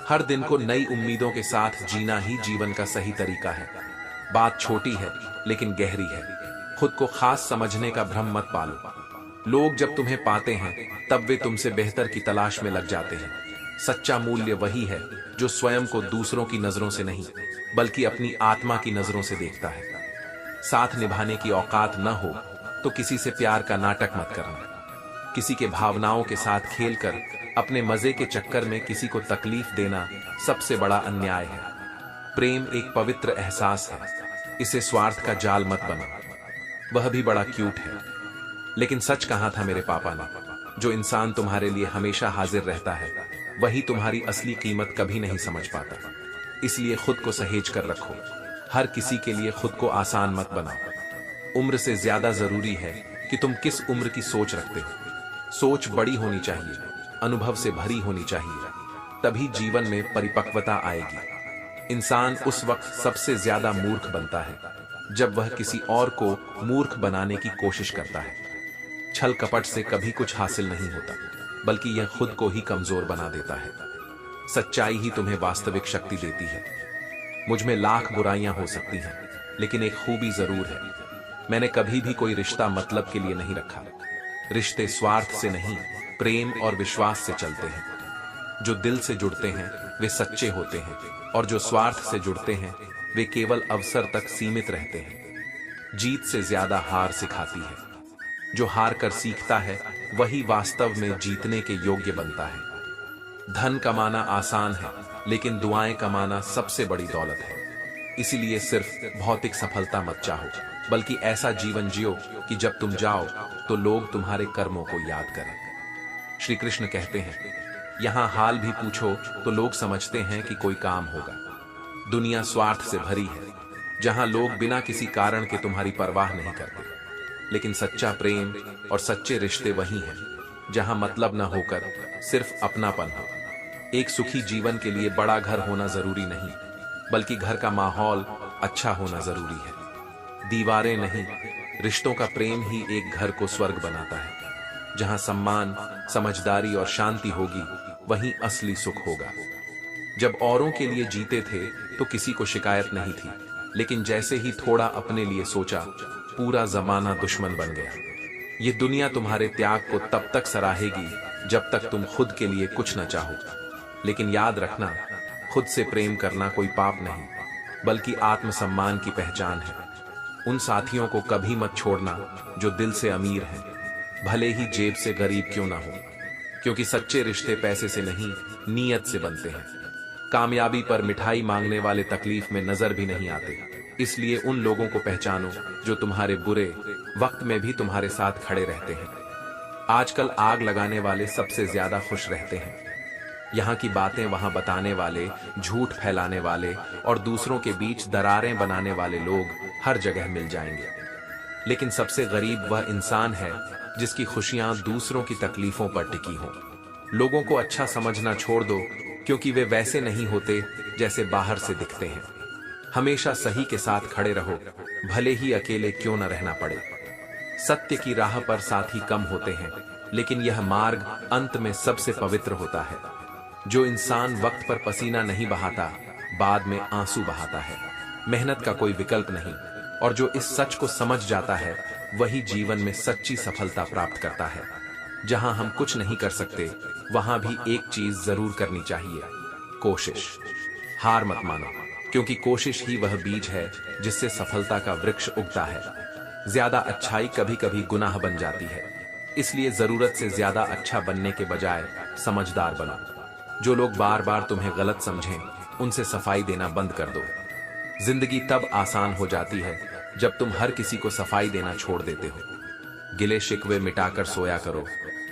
हर दिन को नई उम्मीदों के साथ जीना ही जीवन का सही तरीका है। बात छोटी है लेकिन गहरी है। खुद को खास समझने का भ्रम मत पालो। लोग जब तुम्हें पाते हैं तब वे तुमसे बेहतर की तलाश में लग जाते हैं। सच्चा मूल्य वही है जो स्वयं को दूसरों की नजरों से नहीं, बल्कि अपनी आत्मा की नजरों से देखता है। साथ निभाने की औकात न हो तो किसी से प्यार का नाटक मत करना। किसी के भावनाओं के साथ खेलकर अपने मजे के चक्कर में किसी को तकलीफ देना सबसे बड़ा अन्याय है। प्रेम एक पवित्र एहसास है, इसे स्वार्थ का जाल मत बना। वह भी बड़ा क्यूट है, लेकिन सच कहा था मेरे पापा ने, जो इंसान तुम्हारे लिए हमेशा हाजिर रहता है वही तुम्हारी असली कीमत कभी नहीं समझ पाता। इसलिए खुद को सहेज कर रखो। हर किसी के लिए खुद को आसान मत बनाओ। उम्र से ज्यादा जरूरी है कि तुम किस उम्र की सोच रखते हो। सोच बड़ी होनी चाहिए, अनुभव से भरी होनी चाहिए, तभी जीवन में परिपक्वता आएगी। इंसान उस वक्त सबसे ज्यादा मूर्ख बनता है जब वह किसी और को मूर्ख बनाने की कोशिश करता है। छल कपट से कभी कुछ हासिल नहीं होता, बल्कि यह खुद को ही कमजोर बना देता है। सच्चाई ही तुम्हें वास्तविक शक्ति देती है। मुझ में लाख बुराइयां हो सकती हैं, लेकिन एक खूबी जरूर है, मैंने कभी भी कोई रिश्ता मतलब के लिए नहीं रखा। रिश्ते स्वार्थ से नहीं, प्रेम और विश्वास से चलते हैं। जो दिल से जुड़ते हैं वे सच्चे होते हैं, और जो स्वार्थ से जुड़ते हैं वे केवल अवसर तक सीमित रहते हैं। जीत से ज्यादा हार सिखाती है। जो हार कर सीखता है वही वास्तव में जीतने के योग्य बनता है। धन कमाना आसान है, लेकिन दुआएं कमाना सबसे बड़ी दौलत है। इसीलिए सिर्फ भौतिक सफलता मत चाहो, बल्कि ऐसा जीवन जियो कि जब तुम जाओ तो लोग तुम्हारे कर्मों को याद करें। श्री कृष्ण कहते हैं, यहां हाल भी पूछो तो लोग समझते हैं कि कोई काम होगा। दुनिया स्वार्थ से भरी है, जहां लोग बिना किसी कारण के तुम्हारी परवाह नहीं करते। लेकिन सच्चा प्रेम और सच्चे रिश्ते वही हैं जहां मतलब न होकर सिर्फ अपनापन हो। एक सुखी जीवन के लिए बड़ा घर होना जरूरी नहीं, बल्कि घर का माहौल अच्छा होना जरूरी है। दीवारें नहीं, रिश्तों का प्रेम ही एक घर को स्वर्ग बनाता है। जहां सम्मान, समझदारी और शांति होगी, वहीं असली सुख होगा। जब औरों के लिए जीते थे तो किसी को शिकायत नहीं थी, लेकिन जैसे ही थोड़ा अपने लिए सोचा, पूरा जमाना दुश्मन बन गया। ये दुनिया तुम्हारे त्याग को तब तक सराहेगी जब तक तुम खुद के लिए कुछ न चाहो। लेकिन याद रखना, खुद से प्रेम करना कोई पाप नहीं, बल्कि आत्मसम्मान की पहचान है। उन साथियों को कभी मत छोड़ना जो दिल से अमीर हैं, भले ही जेब से गरीब क्यों ना हो, क्योंकि सच्चे रिश्ते पैसे से नहीं, नीयत से बनते हैं। कामयाबी पर मिठाई मांगने वाले तकलीफ में नजर भी नहीं आते। इसलिए उन लोगों को पहचानो जो तुम्हारे बुरे वक्त में भी तुम्हारे साथ खड़े रहते हैं। आजकल आग लगाने वाले सबसे ज्यादा खुश रहते हैं। यहाँ की बातें वहां बताने वाले, झूठ फैलाने वाले और दूसरों के बीच दरारें बनाने वाले लोग हर जगह मिल जाएंगे। लेकिन सबसे गरीब वह इंसान है जिसकी खुशियां दूसरों की तकलीफों पर टिकी हों। लोगों को अच्छा समझना छोड़ दो, क्योंकि वे वैसे नहीं होते जैसे बाहर से दिखते हैं। हमेशा सही के साथ खड़े रहो, भले ही अकेले क्यों न रहना पड़े। सत्य की राह पर साथी कम होते हैं, लेकिन यह मार्ग अंत में सबसे पवित्र होता है। जो इंसान वक्त पर पसीना नहीं बहाता, बाद में आंसू बहाता है। मेहनत का कोई विकल्प नहीं, और जो इस सच को समझ जाता है वही जीवन में सच्ची सफलता प्राप्त करता है। जहां हम कुछ नहीं कर सकते, वहां भी एक चीज जरूर करनी चाहिए, कोशिश। हार मत मानो, क्योंकि कोशिश ही वह बीज है जिससे सफलता का वृक्ष उगता है। ज्यादा अच्छाई कभी कभी गुनाह बन जाती है, इसलिए जरूरत से ज्यादा अच्छा बनने के बजाय समझदार बनो। जो लोग बार बार तुम्हें गलत समझें, उनसे सफाई देना बंद कर दो। जिंदगी तब आसान हो जाती है जब तुम हर किसी को सफाई देना छोड़ देते हो। गिले शिकवे मिटाकर सोया करो,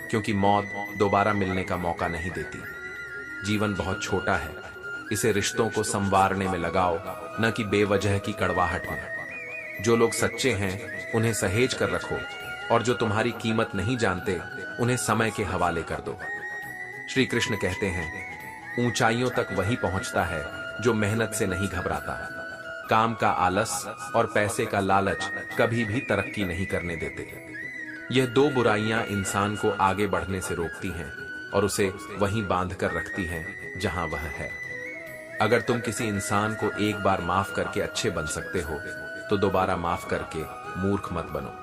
क्योंकि मौत दोबारा मिलने का मौका नहीं देती। जीवन बहुत छोटा है, इसे रिश्तों को संवारने में लगाओ, न कि बेवजह की कड़वाहट में। जो लोग सच्चे हैं उन्हें सहेज कर रखो, और जो तुम्हारी कीमत नहीं जानते उन्हें समय के हवाले कर दो। श्री कृष्ण कहते हैं, ऊंचाइयों तक वही पहुंचता है जो मेहनत से नहीं घबराता। काम का आलस और पैसे का लालच कभी भी तरक्की नहीं करने देते। यह दो बुराइयां इंसान को आगे बढ़ने से रोकती हैं और उसे वहीं बांध कर रखती हैं जहां वह है। अगर तुम किसी इंसान को एक बार माफ करके अच्छे बन सकते हो, तो दोबारा माफ करके मूर्ख मत बनो।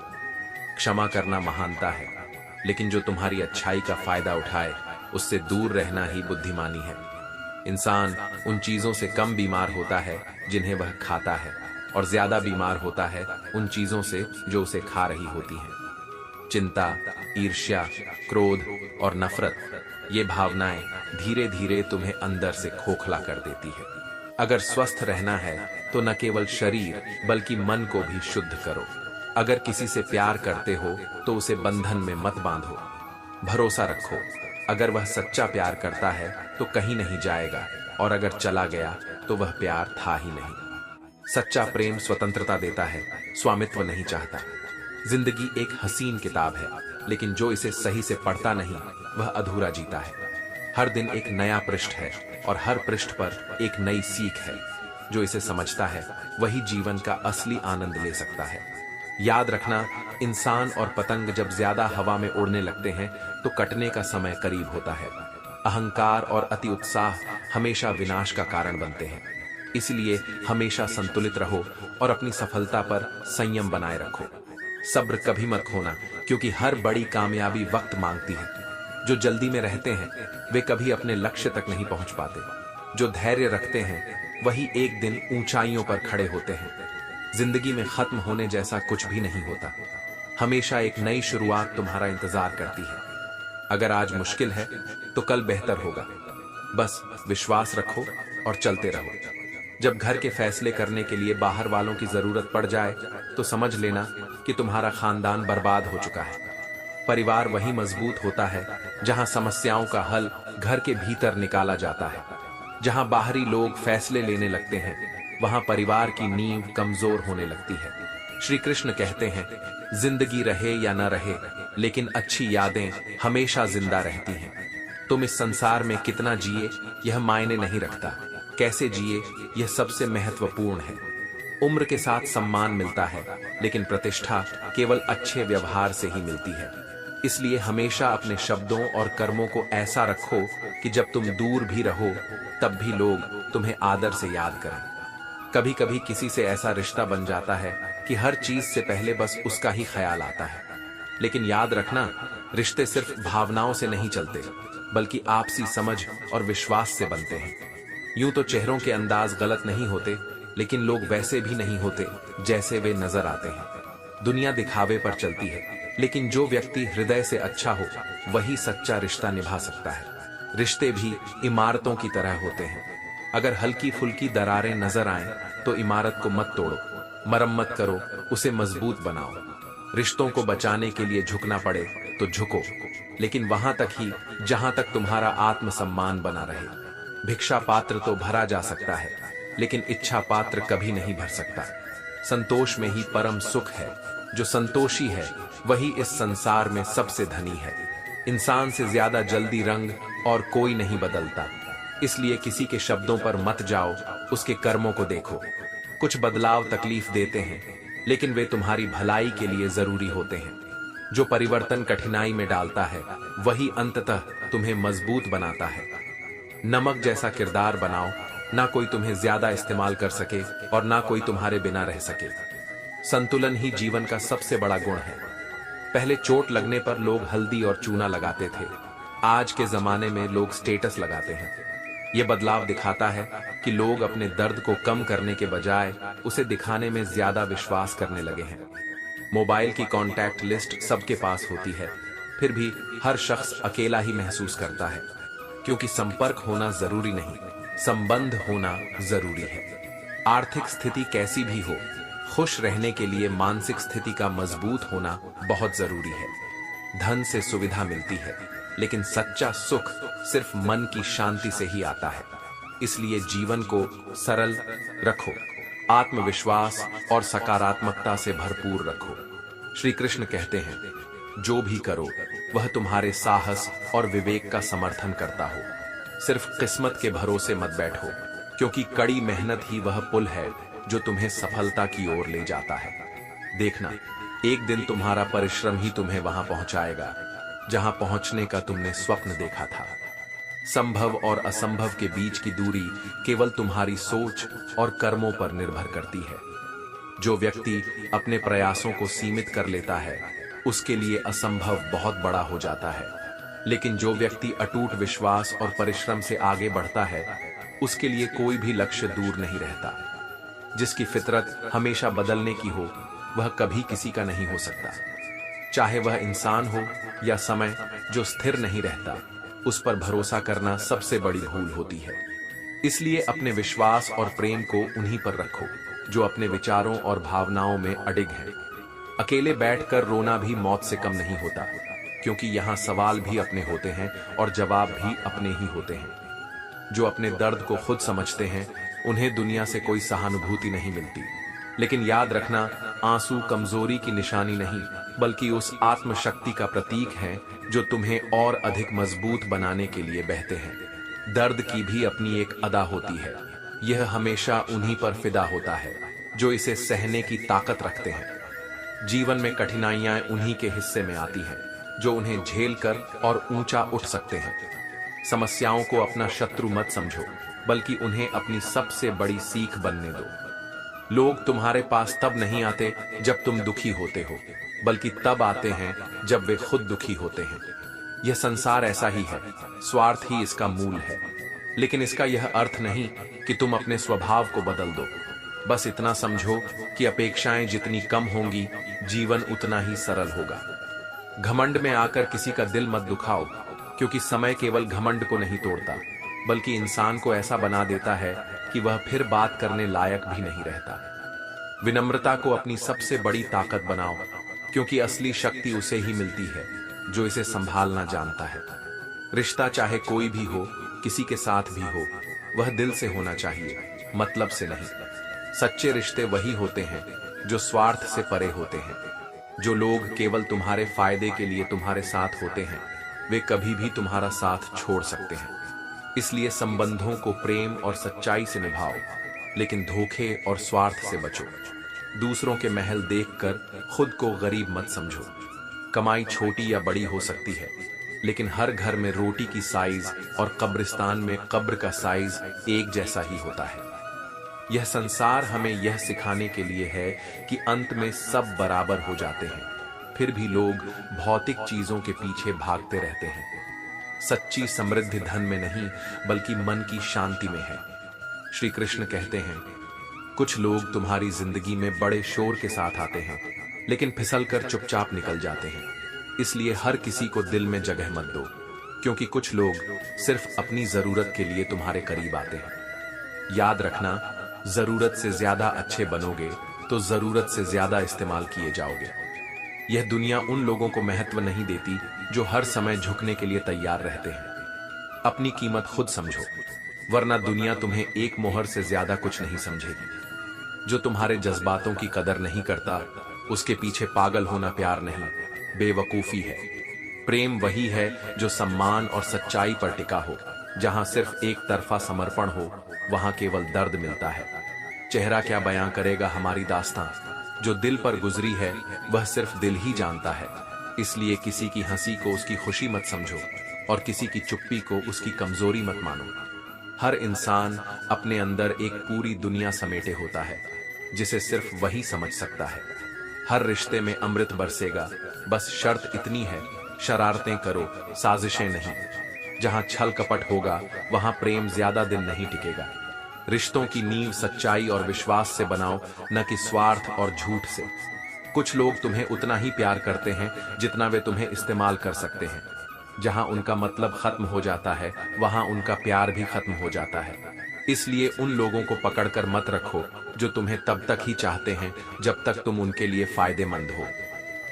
क्षमा करना महानता है, लेकिन जो तुम्हारी अच्छाई का फायदा उठाए उससे दूर रहना ही बुद्धिमानी है। इंसान उन चीजों से कम बीमार होता है जिन्हें वह खाता है, और ज्यादा बीमार होता है उन चीजों से जो उसे खा रही होती हैं। चिंता, ईर्ष्या, क्रोध और नफरत, ये भावनाएं धीरे धीरे तुम्हें अंदर से खोखला कर देती है। अगर स्वस्थ रहना है तो न केवल शरीर बल्कि मन को भी शुद्ध करो। अगर किसी से प्यार करते हो तो उसे बंधन में मत बांधो। भरोसा रखो, अगर वह सच्चा प्यार करता है तो कहीं नहीं जाएगा, और अगर चला गया तो वह प्यार था ही नहीं। सच्चा प्रेम स्वतंत्रता देता है, स्वामित्व नहीं चाहता। जिंदगी एक हसीन किताब है, लेकिन जो इसे सही से पढ़ता नहीं वह अधूरा जीता है। हर दिन एक नया पृष्ठ है, और हर पृष्ठ पर एक नई सीख है। जो इसे समझता है वही जीवन का असली आनंद ले सकता है। याद रखना, इंसान और पतंग जब ज्यादा हवा में उड़ने लगते हैं तो कटने का समय करीब होता है। अहंकार और अति उत्साह हमेशा विनाश का कारण बनते हैं। इसलिए हमेशा संतुलित रहो और अपनी सफलता पर संयम बनाए रखो। सब्र कभी मत खोना, क्योंकि हर बड़ी कामयाबी वक्त मांगती है। जो जल्दी में रहते हैं वे कभी अपने लक्ष्य तक नहीं पहुंच पाते। जो धैर्य रखते हैं वही एक दिन ऊंचाइयों पर खड़े होते हैं। जिंदगी में खत्म होने जैसा कुछ भी नहीं होता। हमेशा एक नई शुरुआत तुम्हारा इंतजार करती है। अगर आज मुश्किल है तो कल बेहतर होगा। बस विश्वास रखो और चलते रहो। जब घर के फैसले करने के लिए बाहर वालों की जरूरत पड़ जाए तो समझ लेना कि तुम्हारा खानदान बर्बाद हो चुका है। परिवार वही मजबूत होता है जहां समस्याओं का हल घर के भीतर निकाला जाता है। जहां बाहरी लोग फैसले लेने लगते हैं, वहां परिवार की नींव कमजोर होने लगती है। श्री कृष्ण कहते हैं, जिंदगी रहे या न रहे, लेकिन अच्छी यादें हमेशा जिंदा रहती हैं। तुम इस संसार में कितना जिए यह मायने नहीं रखता, कैसे जिए यह सबसे महत्वपूर्ण है। उम्र के साथ सम्मान मिलता है, लेकिन प्रतिष्ठा केवल अच्छे व्यवहार से ही मिलती है। इसलिए हमेशा अपने शब्दों और कर्मों को ऐसा रखो कि जब तुम दूर भी रहो तब भी लोग तुम्हें आदर से याद करें। कभी कभी किसी से ऐसा रिश्ता बन जाता है कि हर चीज से पहले बस उसका ही ख्याल आता है। लेकिन याद रखना, रिश्ते सिर्फ भावनाओं से नहीं चलते, बल्कि आपसी समझ और विश्वास से बनते हैं। यूं तो चेहरों के अंदाज गलत नहीं होते, लेकिन लोग वैसे भी नहीं होते जैसे वे नजर आते हैं। दुनिया दिखावे पर चलती है, लेकिन जो व्यक्ति हृदय से अच्छा हो वही सच्चा रिश्ता निभा सकता है। रिश्ते भी इमारतों की तरह होते हैं। अगर हल्की फुल्की दरारें नजर आएं तो इमारत को मत तोड़ो, मरम्मत करो, उसे मजबूत बनाओ। रिश्तों को बचाने के लिए झुकना पड़े तो झुको, लेकिन वहां तक ही जहां तक तुम्हारा आत्मसम्मान बना रहे। भिक्षा पात्र तो भरा जा सकता है, लेकिन इच्छा पात्र कभी नहीं भर सकता। संतोष में ही परम सुख है। जो संतोषी है वही इस संसार में सबसे धनी है। इंसान से ज्यादा जल्दी रंग और कोई नहीं बदलता। इसलिए किसी के शब्दों पर मत जाओ, उसके कर्मों को देखो। कुछ बदलाव तकलीफ देते हैं, लेकिन वे तुम्हारी भलाई के लिए जरूरी होते हैं। जो परिवर्तन कठिनाई में डालता है वही अंततः तुम्हें मजबूत बनाता है। नमक जैसा किरदार बनाओ, ना कोई तुम्हें ज्यादा इस्तेमाल कर सके और ना कोई तुम्हारे बिना रह सके। संतुलन ही जीवन का सबसे बड़ा गुण है। पहले चोट लगने पर लोग हल्दी और चूना लगाते थे, आज के जमाने में लोग स्टेटस लगाते हैं। यह बदलाव दिखाता है कि लोग अपने दर्द को कम करने के बजाय उसे दिखाने में ज्यादा विश्वास करने लगे हैं। मोबाइल की कॉन्टैक्ट लिस्ट सबके पास होती है, फिर भी हर शख्स अकेला ही महसूस करता है, क्योंकि संपर्क होना जरूरी नहीं, संबंध होना जरूरी है। आर्थिक स्थिति कैसी भी हो, खुश रहने के लिए मानसिक स्थिति का मजबूत होना बहुत जरूरी है। धन से सुविधा मिलती है, लेकिन सच्चा सुख सिर्फ मन की शांति से ही आता है। इसलिए जीवन को सरल रखो, आत्मविश्वास और सकारात्मकता से भरपूर रखो। श्री कृष्ण कहते हैं, जो भी करो वह तुम्हारे साहस और विवेक का समर्थन करता हो। सिर्फ किस्मत के भरोसे मत बैठो, क्योंकि कड़ी मेहनत ही वह पुल है जो तुम्हें सफलता की ओर ले जाता है। देखना, एक दिन तुम्हारा परिश्रम ही तुम्हें वहां पहुंचाएगा जहां पहुंचने का तुमने स्वप्न देखा था। संभव और असंभव के बीच की दूरी केवल तुम्हारी सोच और कर्मों पर निर्भर करती है। जो व्यक्ति अपने प्रयासों को सीमित कर लेता है उसके लिए असंभव बहुत बड़ा हो जाता है, लेकिन जो व्यक्ति अटूट विश्वास और परिश्रम से आगे बढ़ता है उसके लिए कोई भी लक्ष्य दूर नहीं रहता। जिसकी फितरत हमेशा बदलने की हो वह कभी किसी का नहीं हो सकता। चाहे वह इंसान हो या समय जो स्थिर नहीं रहता, उस पर भरोसा करना सबसे बड़ी भूल होती है। इसलिए अपने विश्वास और प्रेम को उन्हीं पर रखो जो अपने विचारों और भावनाओं में अडिग हैं। अकेले बैठकर रोना भी मौत से कम नहीं होता, क्योंकि यहाँ सवाल भी अपने होते हैं और जवाब भी अपने ही होते हैं। जो अपने दर्द को खुद समझते हैं उन्हें दुनिया से कोई सहानुभूति नहीं मिलती। लेकिन याद रखना, आंसू कमजोरी की निशानी नहीं, बल्कि उस आत्मशक्ति का प्रतीक है जो तुम्हें और अधिक मजबूत बनाने के लिए बहते हैं। दर्द की भी अपनी एक अदा होती है। यह हमेशा उन्हीं पर फिदा होता है जो इसे सहने की ताकत रखते हैं। जीवन में कठिनाइयां उन्हीं के हिस्से में आती हैं जो उन्हें झेल कर और ऊंचा उठ सकते हैं। समस्याओं को अपना शत्रु मत समझो, बल्कि उन्हें अपनी सबसे बड़ी सीख बनने दो। लोग तुम्हारे पास तब नहीं आते जब तुम दुखी होते हो, बल्कि तब आते हैं जब वे खुद दुखी होते हैं। यह संसार ऐसा ही है, स्वार्थ ही इसका मूल है। लेकिन इसका यह अर्थ नहीं कि तुम अपने स्वभाव को बदल दो। बस इतना समझो कि अपेक्षाएं जितनी कम होंगी, जीवन उतना ही सरल होगा। घमंड में आकर किसी का दिल मत दुखाओ, क्योंकि समय केवल घमंड को नहीं तोड़ता, बल्कि इंसान को ऐसा बना देता है कि वह फिर बात करने लायक भी नहीं रहता। विनम्रता को अपनी सबसे बड़ी ताकत बनाओ, क्योंकि असली शक्ति उसे ही मिलती है जो इसे संभालना जानता है। रिश्ता चाहे कोई भी हो, किसी के साथ भी हो, वह दिल से होना चाहिए, मतलब से नहीं। सच्चे रिश्ते वही होते हैं जो स्वार्थ से परे होते हैं। जो लोग केवल तुम्हारे फायदे के लिए तुम्हारे साथ होते हैं, वे कभी भी तुम्हारा साथ छोड़ सकते हैं। इसलिए संबंधों को प्रेम और सच्चाई से निभाओ, लेकिन धोखे और स्वार्थ से बचो। दूसरों के महल देखकर खुद को गरीब मत समझो। कमाई छोटी या बड़ी हो सकती है, लेकिन हर घर में रोटी की साइज और कब्रिस्तान में कब्र का साइज एक जैसा ही होता है। यह संसार हमें यह सिखाने के लिए है कि अंत में सब बराबर हो जाते हैं, फिर भी लोग भौतिक चीजों के पीछे भागते रहते हैं। सच्ची समृद्धि धन में नहीं, बल्कि मन की शांति में है। श्री कृष्ण कहते हैं, कुछ लोग तुम्हारी जिंदगी में बड़े शोर के साथ आते हैं, लेकिन फिसलकर चुपचाप निकल जाते हैं। इसलिए हर किसी को दिल में जगह मत दो, क्योंकि कुछ लोग सिर्फ अपनी जरूरत के लिए तुम्हारे करीब आते हैं। याद रखना, जरूरत से ज्यादा अच्छे बनोगे तो जरूरत से ज्यादा इस्तेमाल किए जाओगे। यह दुनिया उन लोगों को महत्व नहीं देती जो हर समय झुकने के लिए तैयार रहते हैं। अपनी कीमत खुद समझो, वरना दुनिया तुम्हें एक मोहर से ज्यादा कुछ नहीं समझेगी। जो तुम्हारे जज्बातों की कदर नहीं करता, उसके पीछे पागल होना प्यार नहीं, बेवकूफी है। प्रेम वही है जो सम्मान और सच्चाई पर टिका हो। जहां सिर्फ एक तरफा समर्पण हो, वहां केवल दर्द मिलता है। चेहरा क्या बयां करेगा हमारी दास्तां, जो दिल पर गुजरी है वह सिर्फ दिल ही जानता है। इसलिए किसी की हंसी को उसकी खुशी मत समझो, और किसी की चुप्पी को उसकी कमजोरी मत मानो। हर इंसान अपने अंदर एक पूरी दुनिया समेटे होता है, जिसे सिर्फ वही समझ सकता है। हर रिश्ते में अमृत बरसेगा, बस शर्त इतनी है, शरारतें करो, साजिशें नहीं। जहां छल कपट होगा, वहां प्रेम ज्यादा दिन नहीं टिकेगा। रिश्तों की नींव सच्चाई और विश्वास से बनाओ, न कि स्वार्थ और झूठ से। कुछ लोग तुम्हें उतना ही प्यार करते हैं जितना वे तुम्हें इस्तेमाल कर सकते हैं। जहां उनका मतलब खत्म हो जाता है, वहां उनका प्यार भी खत्म हो जाता है। इसलिए उन लोगों को पकड़कर मत रखो जो तुम्हें तब तक ही चाहते हैं जब तक तुम उनके लिए फायदेमंद हो।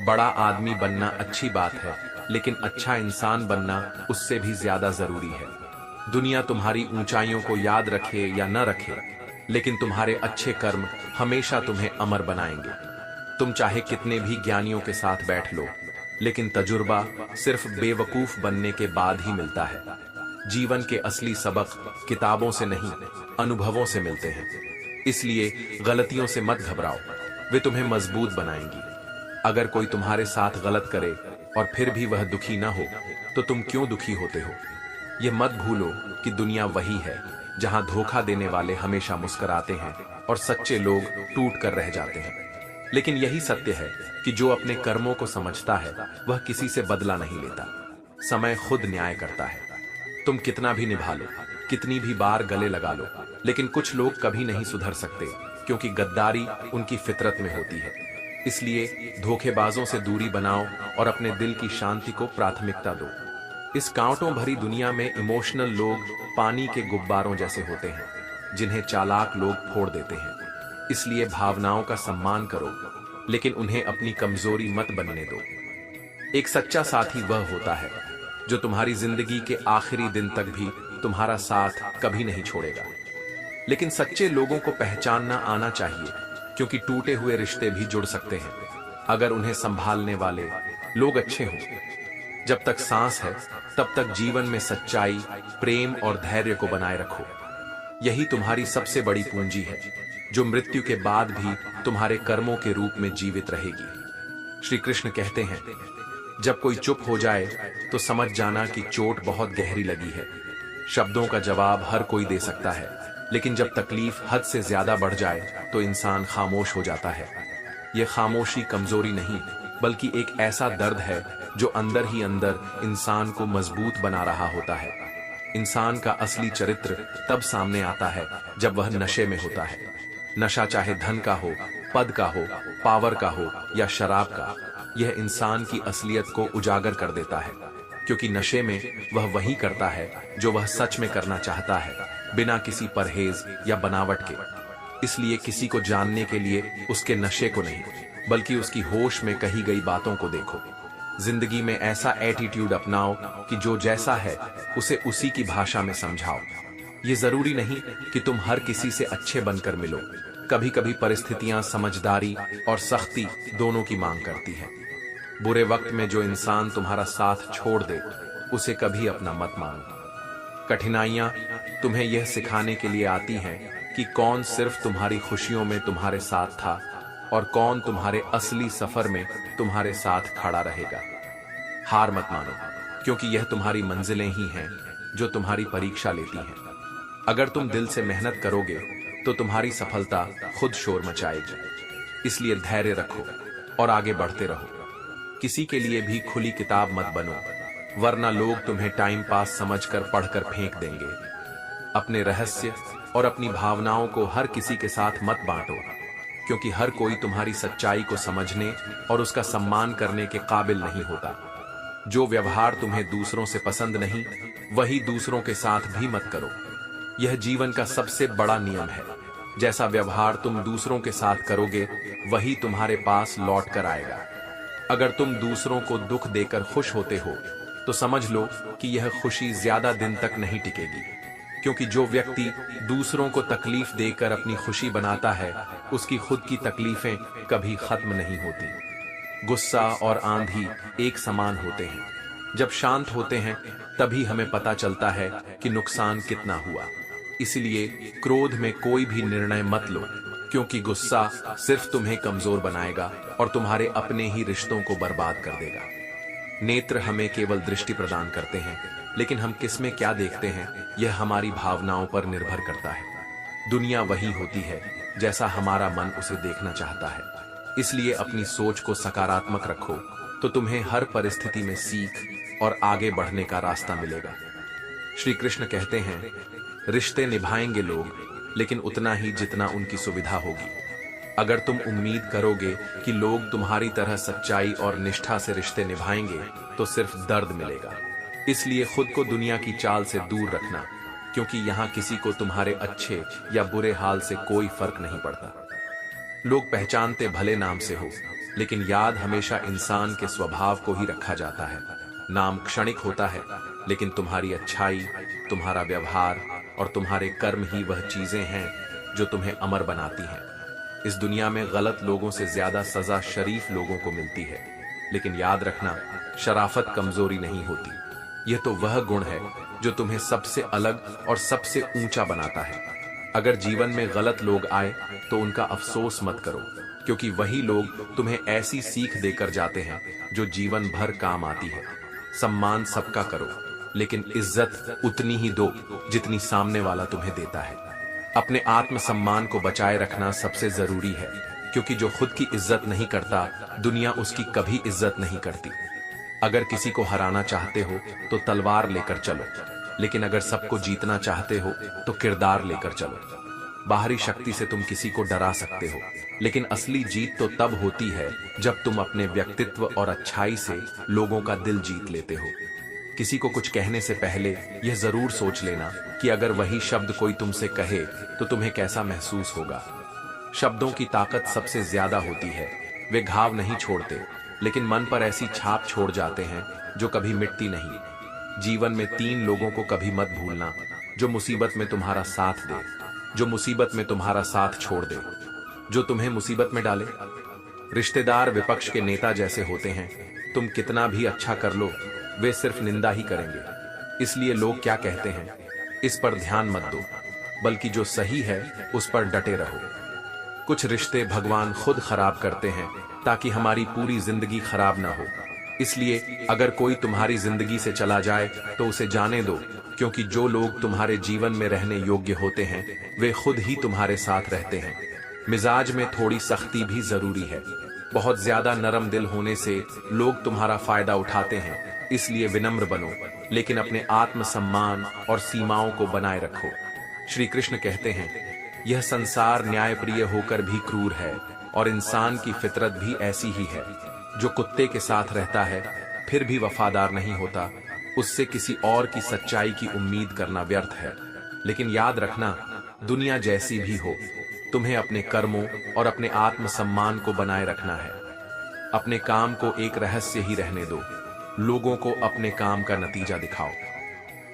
बड़ा आदमी बनना अच्छी बात है, लेकिन अच्छा इंसान बनना उससे भी ज्यादा जरूरी है। दुनिया तुम्हारी ऊंचाइयों को याद रखे या न रखे, लेकिन तुम्हारे अच्छे कर्म हमेशा तुम्हें अमर बनाएंगे। तुम चाहे कितने भी ज्ञानियों के साथ बैठ लो, लेकिन तजुर्बा सिर्फ बेवकूफ बनने के बाद ही मिलता है। जीवन के असली सबक किताबों से नहीं, अनुभवों से मिलते हैं। इसलिए गलतियों से मत घबराओ, वे तुम्हें मजबूत बनाएंगी। अगर कोई तुम्हारे साथ गलत करे और फिर भी वह दुखी ना हो, तो तुम क्यों दुखी होते हो? ये मत भूलो कि दुनिया वही है जहां धोखा देने वाले हमेशा मुस्कुराते हैं और सच्चे लोग टूट कर रह जाते हैं। लेकिन यही सत्य है कि जो अपने कर्मों को समझता है, वह किसी से बदला नहीं लेता। समय खुद न्याय करता है। तुम कितना भी निभा लो, कितनी भी बार गले लगा लो, लेकिन कुछ लोग कभी नहीं सुधर सकते, क्योंकि गद्दारी उनकी फितरत में होती है। इसलिए धोखेबाजों से दूरी बनाओ और अपने दिल की शांति को प्राथमिकता दो। इस कांटों भरी दुनिया में इमोशनल लोग पानी के गुब्बारों जैसे होते हैं, जिन्हें चालाक लोग फोड़ देते हैं। इसलिए भावनाओं का सम्मान करो, लेकिन उन्हें अपनी कमजोरी मत बनने दो। एक सच्चा साथी वह होता है जो तुम्हारी जिंदगी के आखिरी दिन तक भी तुम्हारा साथ कभी नहीं छोड़ेगा। लेकिन सच्चे लोगों को पहचानना आना चाहिए, क्योंकि टूटे हुए रिश्ते भी जुड़ सकते हैं अगर उन्हें संभालने वाले लोग अच्छे हों। जब तक सांस है, तब तक जीवन में सच्चाई, प्रेम और धैर्य को बनाए रखो। यही तुम्हारी सबसे बड़ी पूंजी है, जो मृत्यु के बाद भी तुम्हारे कर्मों के रूप में जीवित रहेगी। श्री कृष्ण कहते हैं, जब कोई चुप हो जाए तो समझ जाना कि चोट बहुत गहरी लगी है। शब्दों का जवाब हर कोई दे सकता है, लेकिन जब तकलीफ हद से ज्यादा बढ़ जाए तो इंसान खामोश हो जाता है। यह खामोशी कमजोरी नहीं, बल्कि एक ऐसा दर्द है जो अंदर ही अंदर इंसान को मजबूत बना रहा होता है। इंसान का असली चरित्र तब सामने आता है जब वह नशे में होता है। नशा चाहे धन का हो, पद का हो, पावर का हो या शराब का, यह इंसान की असलियत को उजागर कर देता है, क्योंकि नशे में वह वही करता है जो वह सच में करना चाहता है, बिना किसी परहेज या बनावट के। इसलिए किसी को जानने के लिए उसके नशे को नहीं, बल्कि उसकी होश में कही गई बातों को देखो। जिंदगी में ऐसा एटीट्यूड अपनाओ कि जो जैसा है उसे उसी की भाषा में समझाओ। ये जरूरी नहीं कि तुम हर किसी से अच्छे बनकर मिलो। कभी कभी परिस्थितियां समझदारी और सख्ती दोनों की मांग करती हैं। बुरे वक्त में जो इंसान तुम्हारा साथ छोड़ दे, उसे कभी अपना मत मानो। कठिनाइयां तुम्हें यह सिखाने के लिए आती हैं कि कौन सिर्फ तुम्हारी खुशियों में तुम्हारे साथ था और कौन तुम्हारे असली सफर में तुम्हारे साथ खड़ा रहेगा। हार मत मानो, क्योंकि यह तुम्हारी मंजिलें ही हैं जो तुम्हारी परीक्षा लेती हैं। अगर तुम दिल से मेहनत करोगे तो तुम्हारी सफलता खुद शोर मचाएगी। इसलिए धैर्य रखो और आगे बढ़ते रहो। किसी के लिए भी खुली किताब मत बनो, वरना लोग तुम्हें टाइम पास समझकर पढ़कर फेंक देंगे। अपने रहस्य और अपनी भावनाओं को हर किसी के साथ मत बांटो, क्योंकि हर कोई तुम्हारी सच्चाई को समझने और उसका सम्मान करने के काबिल नहीं होता। जो व्यवहार तुम्हें दूसरों से पसंद नहीं, वही दूसरों के साथ भी मत करो। यह जीवन का सबसे बड़ा नियम है। जैसा व्यवहार तुम दूसरों के साथ करोगे, वही तुम्हारे पास लौट कर आएगा। अगर तुम दूसरों को दुख देकर खुश होते हो, तो समझ लो कि यह खुशी ज्यादा दिन तक नहीं टिकेगी, क्योंकि जो व्यक्ति दूसरों को तकलीफ देकर अपनी खुशी बनाता है, उसकी खुद की तकलीफें कभी खत्म नहीं होती। गुस्सा और आंधी एक समान होते हैं। जब शांत होते हैं तभी हमें पता चलता है कि नुकसान कितना हुआ। इसलिए क्रोध में कोई भी निर्णय मत लो, क्योंकि गुस्सा सिर्फ तुम्हें कमजोर बनाएगा और तुम्हारे अपने ही रिश्तों को बर्बाद कर देगा। नेत्र हमें केवल दृष्टि प्रदान करते हैं, लेकिन हम किसमें क्या देखते हैं यह हमारी भावनाओं पर निर्भर करता है। दुनिया वही होती है जैसा हमारा मन उसे देखना चाहता है। इसलिए अपनी सोच को सकारात्मक रखो, तो तुम्हें हर परिस्थिति में सीख और आगे बढ़ने का रास्ता मिलेगा। श्री कृष्ण कहते हैं, रिश्ते निभाएंगे लोग, लेकिन उतना ही जितना उनकी सुविधा होगी। अगर तुम उम्मीद करोगे कि लोग तुम्हारी तरह सच्चाई और निष्ठा से रिश्ते निभाएंगे, तो सिर्फ दर्द मिलेगा। इसलिए खुद को दुनिया की चाल से दूर रखना, क्योंकि यहाँ किसी को तुम्हारे अच्छे या बुरे हाल से कोई फर्क नहीं पड़ता। लोग पहचानते भले नाम से हो, लेकिन याद हमेशा इंसान के स्वभाव को ही रखा जाता है। नाम क्षणिक होता है, लेकिन तुम्हारी अच्छाई, तुम्हारा व्यवहार और तुम्हारे कर्म ही वह चीजें हैं जो तुम्हें अमर बनाती हैं। इस दुनिया में गलत लोगों से ज्यादा सजा शरीफ लोगों को मिलती है, लेकिन याद रखना, शराफत कमजोरी नहीं होती। यह तो वह गुण है जो तुम्हें सबसे अलग और सबसे ऊंचा बनाता है। अगर जीवन में गलत लोग आए तो उनका अफसोस मत करो, क्योंकि वही लोग तुम्हें ऐसी सीख देकर जाते हैं जो जीवन भर काम आती है। सम्मान सबका करो, लेकिन इज्जत उतनी ही दो जितनी सामने वाला तुम्हें देता है। अपने आत्म सम्मान को बचाए रखना सबसे जरूरी है, क्योंकि जो खुद की इज्जत नहीं करता, दुनिया उसकी कभी इज्जत नहीं करती। अगर किसी को हराना चाहते हो तो तलवार लेकर चलो, लेकिन अगर सबको जीतना चाहते हो तो किरदार लेकर चलो। बाहरी शक्ति से तुम किसी को डरा सकते हो, लेकिन असली जीत तो तब होती है जब तुम अपने व्यक्तित्व और अच्छाई से लोगों का दिल जीत लेते हो। किसी को कुछ कहने से पहले यह जरूर सोच लेना कि अगर वही शब्द कोई तुमसे कहे तो तुम्हें कैसा महसूस होगा। शब्दों की ताकत सबसे ज्यादा होती है। वे घाव नहीं छोड़ते, लेकिन मन पर ऐसी छाप छोड़ जाते हैं जो कभी मिटती नहीं। जीवन में 3 लोगों को कभी मत भूलना, जो मुसीबत में तुम्हारा साथ दे, जो मुसीबत में तुम्हारा साथ छोड़ दे, जो तुम्हें मुसीबत में डाले। रिश्तेदार विपक्ष के नेता जैसे होते हैं, तुम कितना भी अच्छा कर लो, वे सिर्फ निंदा ही करेंगे। इसलिए लोग क्या कहते हैं इस पर ध्यान मत दो, बल्कि जो सही है उस पर डटे रहो। कुछ रिश्ते भगवान खुद खराब करते हैं ताकि हमारी पूरी जिंदगी खराब ना हो। इसलिए अगर कोई तुम्हारी जिंदगी से चला जाए तो उसे जाने दो, क्योंकि जो लोग तुम्हारे जीवन में रहने योग्य होते हैं वे खुद ही तुम्हारे साथ रहते हैं। मिजाज में थोड़ी सख्ती भी जरूरी है। बहुत ज्यादा नरम दिल होने से लोग तुम्हारा फायदा उठाते हैं। इसलिए विनम्र बनो, लेकिन अपने आत्म सम्मान और सीमाओं को बनाए रखो। श्री कृष्ण कहते हैं, यह संसार न्यायप्रिय होकर भी क्रूर है और इंसान की फितरत भी ऐसी ही है। जो कुत्ते के साथ रहता है फिर भी वफादार नहीं होता, उससे किसी और की सच्चाई की उम्मीद करना व्यर्थ है। लेकिन याद रखना, दुनिया जैसी भी हो, तुम्हें अपने कर्मों और अपने आत्मसम्मान को बनाए रखना है। अपने काम को एक रहस्य ही रहने दो, लोगों को अपने काम का नतीजा दिखाओ।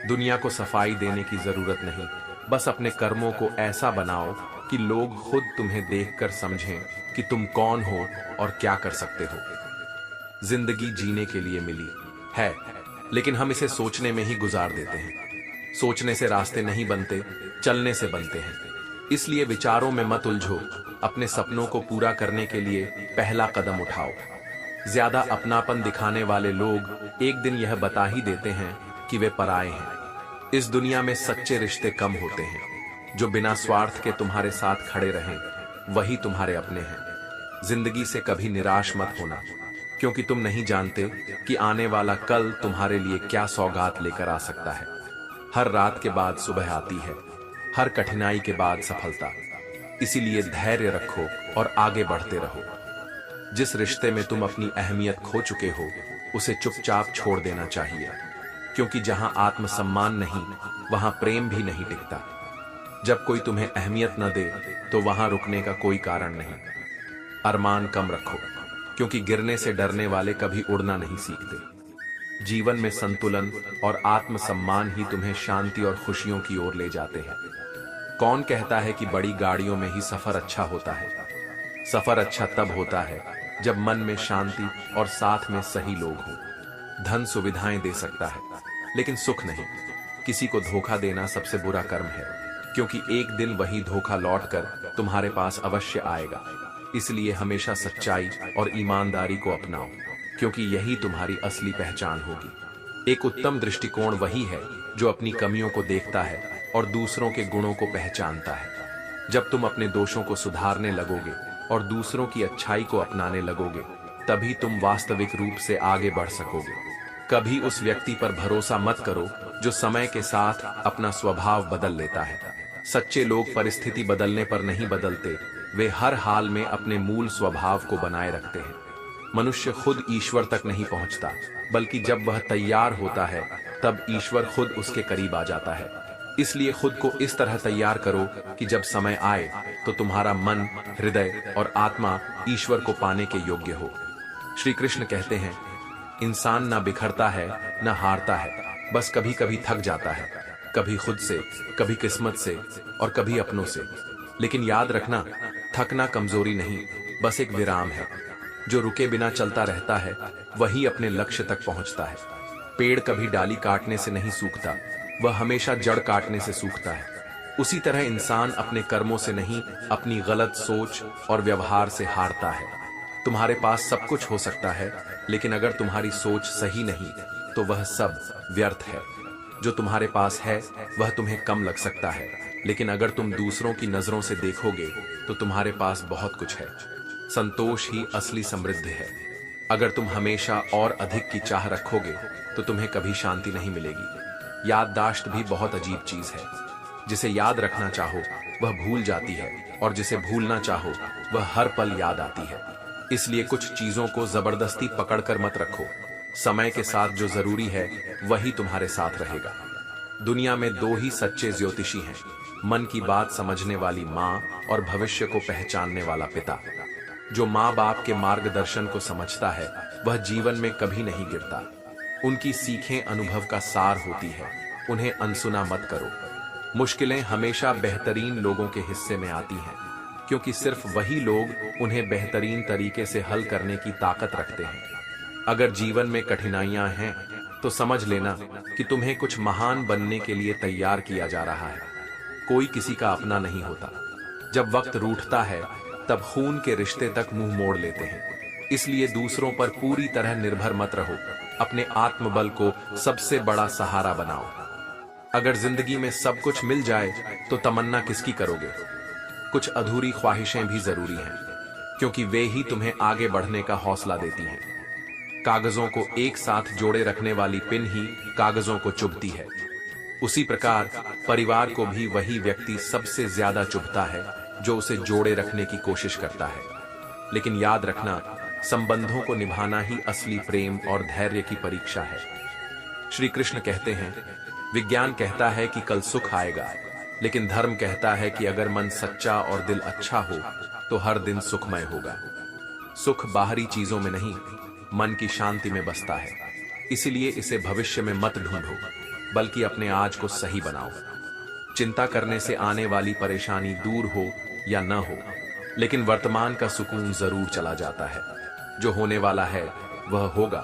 दुनिया को सफाई देने की जरूरत नहीं, बस अपने कर्मों को ऐसा बनाओ कि लोग खुद तुम्हें देखकर समझें कि तुम कौन हो और क्या कर सकते हो। जिंदगी जीने के लिए मिली है, लेकिन हम इसे सोचने में ही गुजार देते हैं। सोचने से रास्ते नहीं बनते, चलने से बनते हैं। इसलिए विचारों में मत उलझो, अपने सपनों को पूरा करने के लिए पहला कदम उठाओ। ज्यादा अपनापन दिखाने वाले लोग एक दिन यह बता ही देते हैं कि वे पराये हैं। इस दुनिया में सच्चे रिश्ते कम होते हैं। जो बिना स्वार्थ के तुम्हारे साथ खड़े रहें वही तुम्हारे अपने हैं। जिंदगी से कभी निराश मत होना, क्योंकि तुम नहीं जानते कि आने वाला कल तुम्हारे लिए क्या सौगात लेकर आ सकता है। हर रात के बाद सुबह आती है, हर कठिनाई के बाद सफलता। इसीलिए धैर्य रखो और आगे बढ़ते रहो। जिस रिश्ते में तुम अपनी अहमियत खो चुके हो उसे चुपचाप छोड़ देना चाहिए, क्योंकि जहां आत्मसम्मान नहीं वहां प्रेम भी नहीं टिकता। जब कोई तुम्हें अहमियत न दे तो वहां रुकने का कोई कारण नहीं। अरमान कम रखो, क्योंकि गिरने से डरने वाले कभी उड़ना नहीं सीखते। जीवन में संतुलन और आत्मसम्मान ही तुम्हें शांति और खुशियों की ओर ले जाते हैं। कौन कहता है कि बड़ी गाड़ियों में ही सफर अच्छा होता है? सफर अच्छा तब होता है जब मन में शांति और साथ में सही लोग हों। धन सुविधाएं दे सकता है, लेकिन सुख नहीं। किसी को धोखा देना सबसे बुरा कर्म है, क्योंकि एक दिन वही धोखा लौटकर तुम्हारे पास अवश्य आएगा। इसलिए हमेशा सच्चाई और ईमानदारी को अपनाओ, क्योंकि यही तुम्हारी असली पहचान होगी। एक उत्तम दृष्टिकोण वही है जो अपनी कमियों को देखता है और दूसरों के गुणों को पहचानता है। जब तुम अपने दोषों को सुधारने लगोगे और दूसरों की अच्छाई को अपनाने लगोगे, तभी तुम वास्तविक रूप से आगे बढ़ सकोगे। कभी उस व्यक्ति पर भरोसा मत करो जो समय के साथ अपना स्वभाव बदल लेता है। सच्चे लोग परिस्थिति बदलने पर नहीं बदलते, वे हर हाल में अपने मूल स्वभाव को बनाए रखते हैं। मनुष्य खुद ईश्वर तक नहीं पहुंचता, बल्कि जब वह तैयार होता है तब ईश्वर खुद उसके करीब आ जाता है। इसलिए खुद को इस तरह तैयार करो कि जब समय आए तो तुम्हारा मन, हृदय और आत्मा ईश्वर को पाने के योग्य हो। श्री कृष्ण कहते हैं, इंसान ना बिखरता है ना हारता है, बस कभी कभी थक जाता है, कभी खुद से, कभी किस्मत से और कभी अपनों से। लेकिन याद रखना, थकना कमजोरी नहीं, बस एक विराम है। जो रुके बिना चलता रहता है वही अपने लक्ष्य तक पहुंचता है। पेड़ कभी डाली काटने से नहीं सूखता, वह हमेशा जड़ काटने से सूखता है। उसी तरह इंसान अपने कर्मों से नहीं, अपनी गलत सोच और व्यवहार से हारता है। तुम्हारे पास सब कुछ हो सकता है, लेकिन अगर तुम्हारी सोच सही नहीं तो वह सब व्यर्थ है। जो तुम्हारे पास है वह तुम्हें कम लग सकता है, लेकिन अगर तुम दूसरों की नजरों से देखोगे तो तुम्हारे पास बहुत कुछ है। संतोष ही असली समृद्धि है। अगर तुम हमेशा और अधिक की चाह रखोगे तो तुम्हें कभी शांति नहीं मिलेगी। याददाश्त भी बहुत अजीब चीज है। जिसे याद रखना चाहो वह भूल जाती है, और जिसे भूलना चाहो वह हर पल याद आती है। इसलिए कुछ चीजों को जबरदस्ती पकड़कर मत रखो। समय के साथ जो जरूरी है वही तुम्हारे साथ रहेगा। दुनिया में दो ही सच्चे ज्योतिषी हैं, मन की बात समझने वाली माँ और भविष्य को पहचानने वाला पिता। जो माँ बाप के मार्गदर्शन को समझता है वह जीवन में कभी नहीं गिरता। उनकी सीखें अनुभव का सार होती है, उन्हें अनसुना मत करो। मुश्किलें हमेशा बेहतरीन लोगों के हिस्से में आती हैं, क्योंकि सिर्फ वही लोग उन्हें बेहतरीन तरीके से हल करने की ताकत रखते हैं। अगर जीवन में कठिनाइयां हैं तो समझ लेना कि तुम्हें कुछ महान बनने के लिए तैयार किया जा रहा है। कोई किसी का अपना नहीं होता। जब वक्त रूठता है तब खून के रिश्ते तक मुंह मोड़ लेते हैं। इसलिए दूसरों पर पूरी तरह निर्भर मत रहो, अपने आत्मबल को सबसे बड़ा सहारा बनाओ। अगर जिंदगी में सब कुछ मिल जाए तो तमन्ना किसकी करोगे? कुछ अधूरी ख्वाहिशें भी जरूरी हैं, क्योंकि वे ही तुम्हें आगे बढ़ने का हौसला देती हैं। कागजों को एक साथ जोड़े रखने वाली पिन ही कागजों को चुभती है। उसी प्रकार परिवार को भी वही व्यक्ति सबसे ज्यादा चुभता है जो उसे जोड़े रखने की कोशिश करता है। लेकिन याद रखना, संबंधों को निभाना ही असली प्रेम और धैर्य की परीक्षा है। श्री कृष्ण कहते हैं, विज्ञान कहता है कि कल सुख आएगा, लेकिन धर्म कहता है कि अगर मन सच्चा और दिल अच्छा हो तो हर दिन सुखमय होगा। सुख बाहरी चीजों में नहीं, मन की शांति में बसता है। इसलिए इसे भविष्य में मत ढूंढो, बल्कि अपने आज को सही बनाओ। चिंता करने से आने वाली परेशानी दूर हो या न हो, लेकिन वर्तमान का सुकून जरूर चला जाता है। जो होने वाला है वह होगा,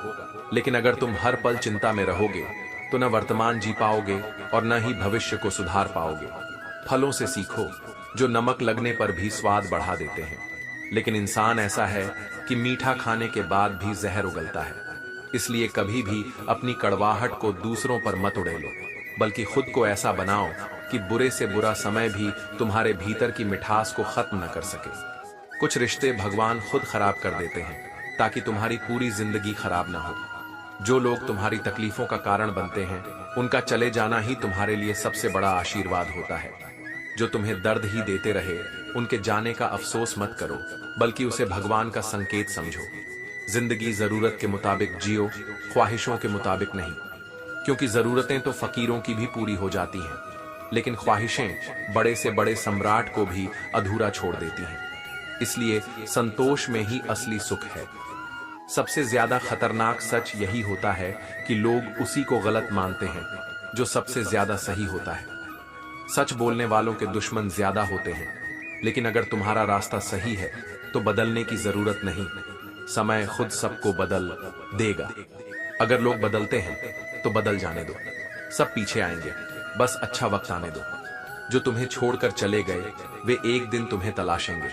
लेकिन अगर तुम हर पल चिंता में रहोगे तो न वर्तमान जी पाओगे और न ही भविष्य को सुधार पाओगे। फलों से सीखो जो नमक लगने पर भी स्वाद बढ़ा देते हैं, लेकिन इंसान ऐसा है कि मीठा खाने के बाद भी जहर उगलता है। इसलिए कभी भी अपनी कड़वाहट को दूसरों पर मत उड़ेलो, बल्कि खुद को ऐसा बनाओ कि बुरे से बुरा समय भी तुम्हारे भीतर की मिठास को खत्म न कर सके। कुछ रिश्ते भगवान खुद खराब कर देते हैं ताकि तुम्हारी पूरी जिंदगी खराब ना हो। जो लोग तुम्हारी तकलीफों का कारण बनते हैं, उनका चले जाना ही तुम्हारे लिए सबसे बड़ा आशीर्वाद होता है। जो तुम्हें दर्द ही देते रहे, उनके जाने का अफसोस मत करो, बल्कि उसे भगवान का संकेत समझो। जिंदगी जरूरत के मुताबिक जियो, ख्वाहिशों के मुताबिक नहीं, क्योंकि जरूरतें तो फकीरों की भी पूरी हो जाती हैं, लेकिन ख्वाहिशें बड़े से बड़े सम्राट को भी अधूरा छोड़ देती हैं। इसलिए संतोष में ही असली सुख है। सबसे ज्यादा खतरनाक सच यही होता है कि लोग उसी को गलत मानते हैं जो सबसे ज्यादा सही होता है। सच बोलने वालों के दुश्मन ज्यादा होते हैं, लेकिन अगर तुम्हारा रास्ता सही है तो बदलने की जरूरत नहीं, समय खुद सबको बदल देगा। अगर लोग बदलते हैं तो बदल जाने दो, सब पीछे आएंगे, बस अच्छा वक्त आने दो। जो तुम्हें छोड़कर चले गए वे एक दिन तुम्हें तलाशेंगे,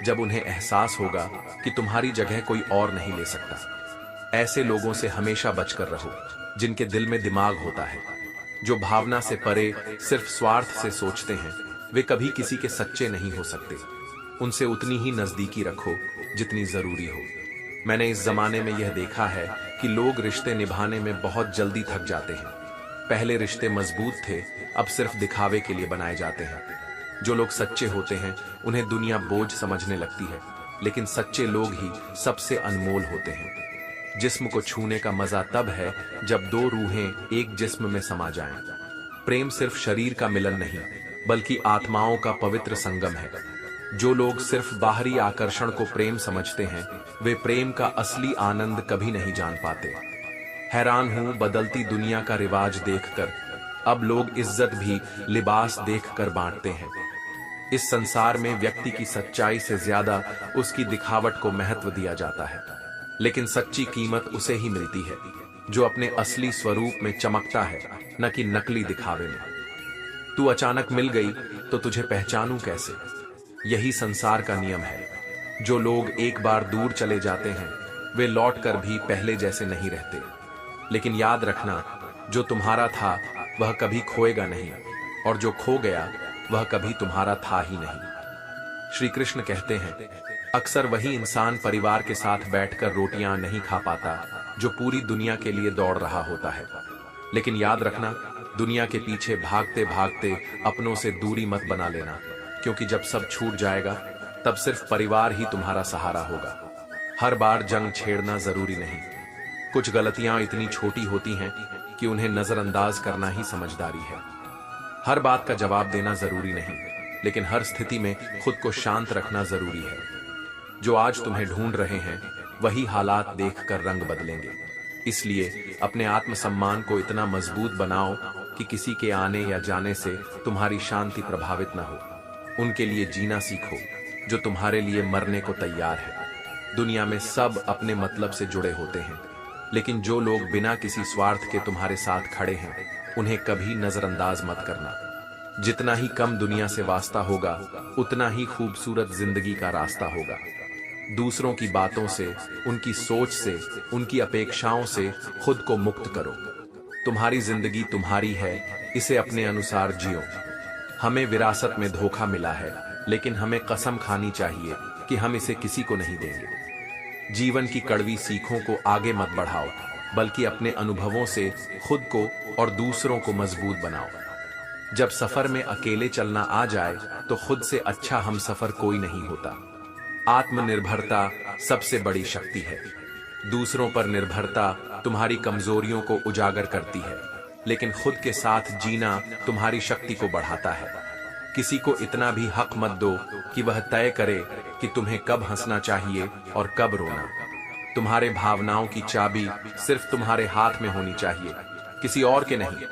जब उन्हें एहसास होगा कि तुम्हारी जगह कोई और नहीं ले सकता। ऐसे लोगों से हमेशा बचकर रहो जिनके दिल में दिमाग होता है। जो भावना से परे सिर्फ स्वार्थ से सोचते हैं, वे कभी किसी के सच्चे नहीं हो सकते। उनसे उतनी ही नजदीकी रखो जितनी जरूरी हो। मैंने इस जमाने में यह देखा है कि लोग रिश्ते निभाने में बहुत जल्दी थक जाते हैं। पहले रिश्ते मजबूत थे, अब सिर्फ दिखावे के लिए बनाए जाते हैं। जो लोग सच्चे होते हैं उन्हें दुनिया बोझ समझने लगती है, लेकिन सच्चे लोग ही सबसे अनमोल होते हैं। जिस्म को छूने का मजा तब है जब दो रूहें एक जिस्म में समा जाएं। प्रेम सिर्फ शरीर का मिलन नहीं, बल्कि आत्माओं का पवित्र संगम है। जो लोग सिर्फ बाहरी आकर्षण को प्रेम समझते हैं, वे प्रेम का असली आनंद कभी नहीं जान पाते। हैरान हूं बदलती दुनिया का रिवाज देखकर, अब लोग इज्जत भी लिबास देखकर बांटते हैं। इस संसार में व्यक्ति की सच्चाई से ज्यादा उसकी दिखावट को महत्व दिया जाता है, लेकिन सच्ची कीमत उसे ही मिलती है जो अपने असली स्वरूप में चमकता है, न कि नकली दिखावे में। तू अचानक मिल गई तो तुझे पहचानूं कैसे? यही संसार का नियम है। जो लोग एक बार दूर चले जाते हैं वे लौटकर भी पहले जैसे नहीं रहते। लेकिन याद रखना, जो तुम्हारा था वह कभी खोएगा नहीं, और जो खो गया वह कभी तुम्हारा था ही नहीं। श्री कृष्ण कहते हैं, अक्सर वही इंसान परिवार के साथ बैठकर रोटियां नहीं खा पाता जो पूरी दुनिया के लिए दौड़ रहा होता है। लेकिन याद रखना, दुनिया के पीछे भागते भागते अपनों से दूरी मत बना लेना, क्योंकि जब सब छूट जाएगा तब सिर्फ परिवार ही तुम्हारा सहारा होगा। हर बार जंग छेड़ना जरूरी नहीं। कुछ गलतियां इतनी छोटी होती हैं कि उन्हें नजरअंदाज करना ही समझदारी है। हर बात का जवाब देना जरूरी नहीं, लेकिन हर स्थिति में खुद को शांत रखना जरूरी है। जो आज तुम्हें ढूंढ रहे हैं वही हालात देखकर रंग बदलेंगे। इसलिए अपने आत्मसम्मान को इतना मजबूत बनाओ कि किसी के आने या जाने से तुम्हारी शांति प्रभावित न हो। उनके लिए जीना सीखो जो तुम्हारे लिए मरने को तैयार है। दुनिया में सब अपने मतलब से जुड़े होते हैं, लेकिन जो लोग बिना किसी स्वार्थ के तुम्हारे साथ खड़े हैं उन्हें कभी नजरअंदाज मत करना। जितना ही कम दुनिया से वास्ता होगा उतना ही खूबसूरत जिंदगी का रास्ता होगा। दूसरों की बातों से, उनकी सोच से, उनकी अपेक्षाओं से खुद को मुक्त करो। तुम्हारी जिंदगी तुम्हारी है, इसे अपने अनुसार जियो। हमें विरासत में धोखा मिला है, लेकिन हमें कसम खानी चाहिए कि हम इसे किसी को नहीं देंगे। जीवन की कड़वी सीखों को आगे मत बढ़ाओ, बल्कि अपने अनुभवों से खुद को और दूसरों को मजबूत बनाओ। जब सफर में अकेले चलना आ जाए तो खुद से अच्छा हमसफर कोई नहीं होता। आत्मनिर्भरता सबसे बड़ी शक्ति है। दूसरों पर निर्भरता तुम्हारी कमजोरियों को उजागर करती है, लेकिन खुद के साथ जीना तुम्हारी शक्ति को बढ़ाता है। किसी को इतना भी हक मत दो कि वह तय करे कि तुम्हें कब हंसना चाहिए और कब रोना। तुम्हारे भावनाओं की चाबी सिर्फ तुम्हारे हाथ में होनी चाहिए, किसी और के नहीं।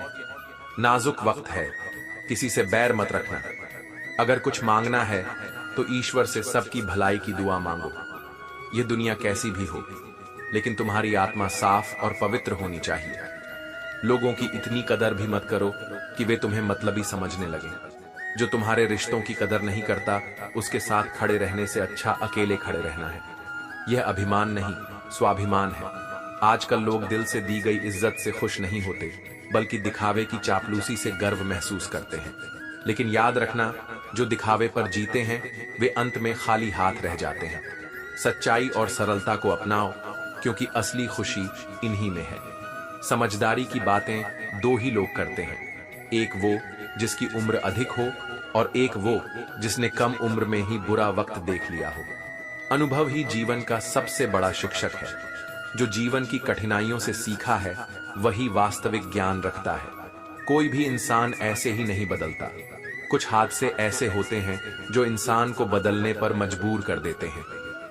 नाजुक वक्त है, किसी से बैर मत रखना। अगर कुछ मांगना है तो ईश्वर से सबकी भलाई की दुआ मांगो। यह दुनिया कैसी भी हो, लेकिन तुम्हारी आत्मा साफ और पवित्र होनी चाहिए। लोगों की इतनी कदर भी मत करो कि वे तुम्हें मतलबी समझने लगे। जो तुम्हारे रिश्तों की कदर नहीं करता, उसके साथ खड़े रहने से अच्छा अकेले खड़े रहना है। यह अभिमान नहीं, स्वाभिमान है। आजकल लोग दिल से दी गई इज्जत से खुश नहीं होते, बल्कि दिखावे की चापलूसी से गर्व महसूस करते हैं। लेकिन याद रखना, जो दिखावे पर जीते हैं वे अंत में खाली हाथ रह जाते हैं। सच्चाई और सरलता को अपनाओ, क्योंकि असली खुशी इन्हीं में है। समझदारी की बातें दो ही लोग करते हैं, एक वो जिसकी उम्र अधिक हो और एक वो जिसने कम उम्र में ही बुरा वक्त देख लिया हो। अनुभव ही जीवन का सबसे बड़ा शिक्षक है। जो जीवन की कठिनाइयों से सीखा है वही वास्तविक ज्ञान रखता है। कोई भी इंसान ऐसे ही नहीं बदलता। कुछ हादसे ऐसे होते हैं जो इंसान को बदलने पर मजबूर कर देते हैं,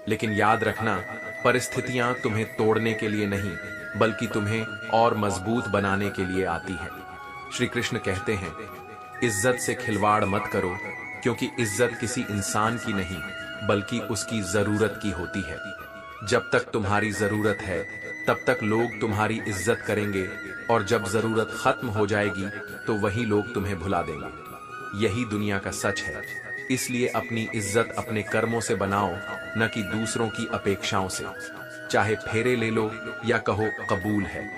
लेकिन याद रखना, परिस्थितियां तुम्हें तोड़ने के लिए नहीं, बल्कि तुम्हें और मजबूत बनाने के लिए आती है। श्री कृष्ण कहते हैं, इज्जत से खिलवाड़ मत करो, क्योंकि इज्जत किसी इंसान की नहीं बल्कि उसकी जरूरत की होती है। जब तक तुम्हारी जरूरत है तब तक लोग तुम्हारी इज्जत करेंगे, और जब जरूरत खत्म हो जाएगी तो वही लोग तुम्हें भुला देंगे। यही दुनिया का सच है। इसलिए अपनी इज्जत अपने कर्मों से बनाओ, न कि दूसरों की अपेक्षाओं से। चाहे फेरे ले लो या कहो कबूल है,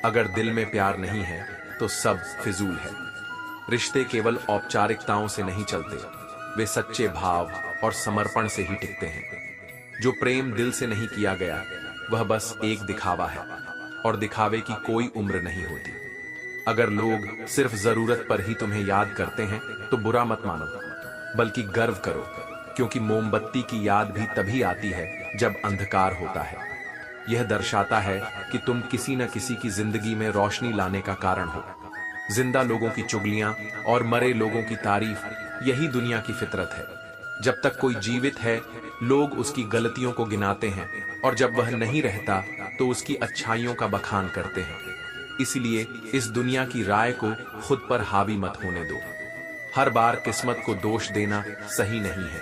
अगर दिल में प्यार नहीं है तो सब फिजूल है। रिश्ते केवल औपचारिकताओं से नहीं चलते, वे सच्चे भाव और समर्पण से ही टिकते हैं। जो प्रेम दिल से नहीं किया गया वह बस एक दिखावा है, और दिखावे की कोई उम्र नहीं होती। अगर लोग सिर्फ जरूरत पर ही तुम्हें याद करते हैं तो बुरा मत मानो, बल्कि गर्व करो, क्योंकि मोमबत्ती की याद भी तभी आती है जब अंधकार होता है। यह दर्शाता है कि तुम किसी न किसी की जिंदगी में रोशनी लाने का कारण हो। जिंदा लोगों की चुगलियां और मरे लोगों की तारीफ, यही दुनिया की फितरत है। जब तक कोई जीवित है लोग उसकी गलतियों को गिनाते हैं, और जब वह नहीं रहता तो उसकी अच्छाइयों का बखान करते हैं। इसलिए इस दुनिया की राय को खुद पर हावी मत होने दो। हर बार किस्मत को दोष देना सही नहीं है।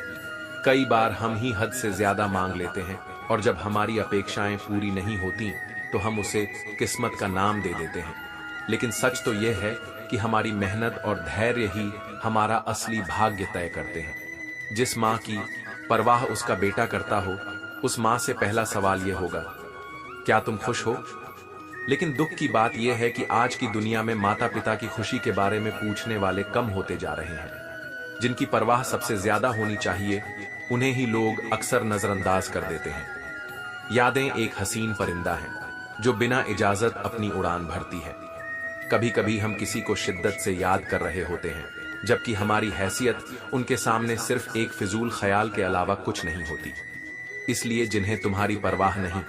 कई बार हम ही हद से ज्यादा मांग लेते हैं, और जब हमारी अपेक्षाएं पूरी नहीं होती तो हम उसे किस्मत का नाम दे देते हैं। लेकिन सच तो यह है कि हमारी मेहनत और धैर्य ही हमारा असली भाग्य तय करते हैं। जिस माँ की परवाह उसका बेटा करता हो, उस माँ से पहला सवाल यह होगा, क्या तुम खुश हो? लेकिन दुख की बात यह है कि आज की दुनिया में माता पिता की खुशी के बारे में पूछने वाले कम होते जा रहे हैं। जिनकी परवाह सबसे ज्यादा होनी चाहिए, उन्हें ही लोग अक्सर नजरअंदाज कर देते हैं। यादें एक हसीन परिंदा है जो बिना इजाजत अपनी उड़ान भरती है। कभी कभी हम किसी को शिद्दत से याद कर रहे होते हैं, जबकि हमारी हैसियत उनके सामने सिर्फ एक फिजूल ख्याल के अलावा कुछ नहीं होती। इसलिए जिन्हें तुम्हारी परवाह नहीं,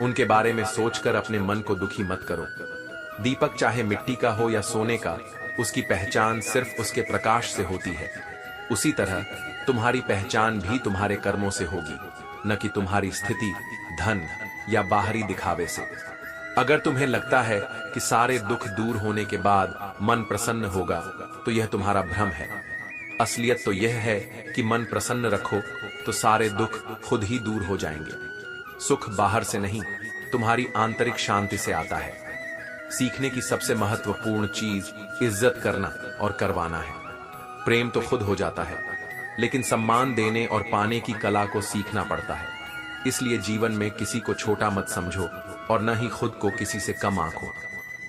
उनके बारे में सोचकर अपने मन को दुखी मत करो। दीपक चाहे मिट्टी का हो या सोने का, उसकी पहचान सिर्फ उसके प्रकाश से होती है। उसी तरह तुम्हारी पहचान भी तुम्हारे कर्मों से होगी, न कि तुम्हारी स्थिति, धन या बाहरी दिखावे से। अगर तुम्हें लगता है कि सारे दुख दूर होने के बाद मन प्रसन्न होगा, तो यह तुम्हारा भ्रम है। असलियत तो यह है कि मन प्रसन्न रखो तो सारे दुख खुद ही दूर हो जाएंगे। सुख बाहर से नहीं, तुम्हारी आंतरिक शांति से आता है। सीखने की सबसे महत्वपूर्ण चीज इज्जत करना और करवाना है। प्रेम तो खुद हो जाता है, लेकिन सम्मान देने और पाने की कला को सीखना पड़ता है। इसलिए जीवन में किसी को छोटा मत समझो और न ही खुद को किसी से कम आंको।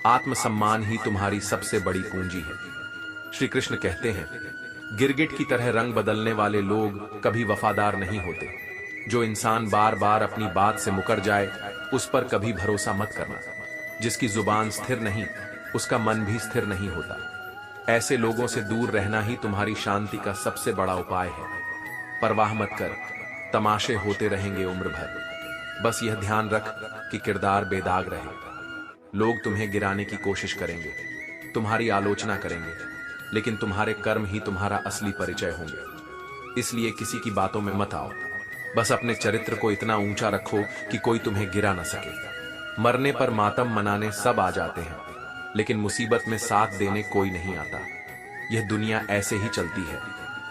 आत्मसम्मान ही तुम्हारी सबसे बड़ी पूंजी है। श्री कृष्ण कहते हैं, गिरगिट की तरह रंग बदलने वाले लोग कभी वफादार नहीं होते। जो इंसान बार बार अपनी बात से मुकर जाए, उस पर कभी भरोसा मत करना। जिसकी जुबान स्थिर नहीं, उसका मन भी स्थिर नहीं होता। ऐसे लोगों से दूर रहना ही तुम्हारी शांति का सबसे बड़ा उपाय है। परवाह मत कर, तमाशे होते रहेंगे उम्र भर। बस यह ध्यान रख कि किरदार बेदाग रहे। लोग तुम्हें गिराने की कोशिश करेंगे, तुम्हारी आलोचना करेंगे, लेकिन तुम्हारे कर्म ही तुम्हारा असली परिचय होंगे। इसलिए किसी की बातों में मत आओ। बस अपने चरित्र को इतना ऊंचा रखो कि कोई तुम्हें गिरा न सके। मरने पर मातम मनाने सब आ जाते हैं, लेकिन मुसीबत में साथ देने कोई नहीं आता। यह दुनिया ऐसे ही चलती है।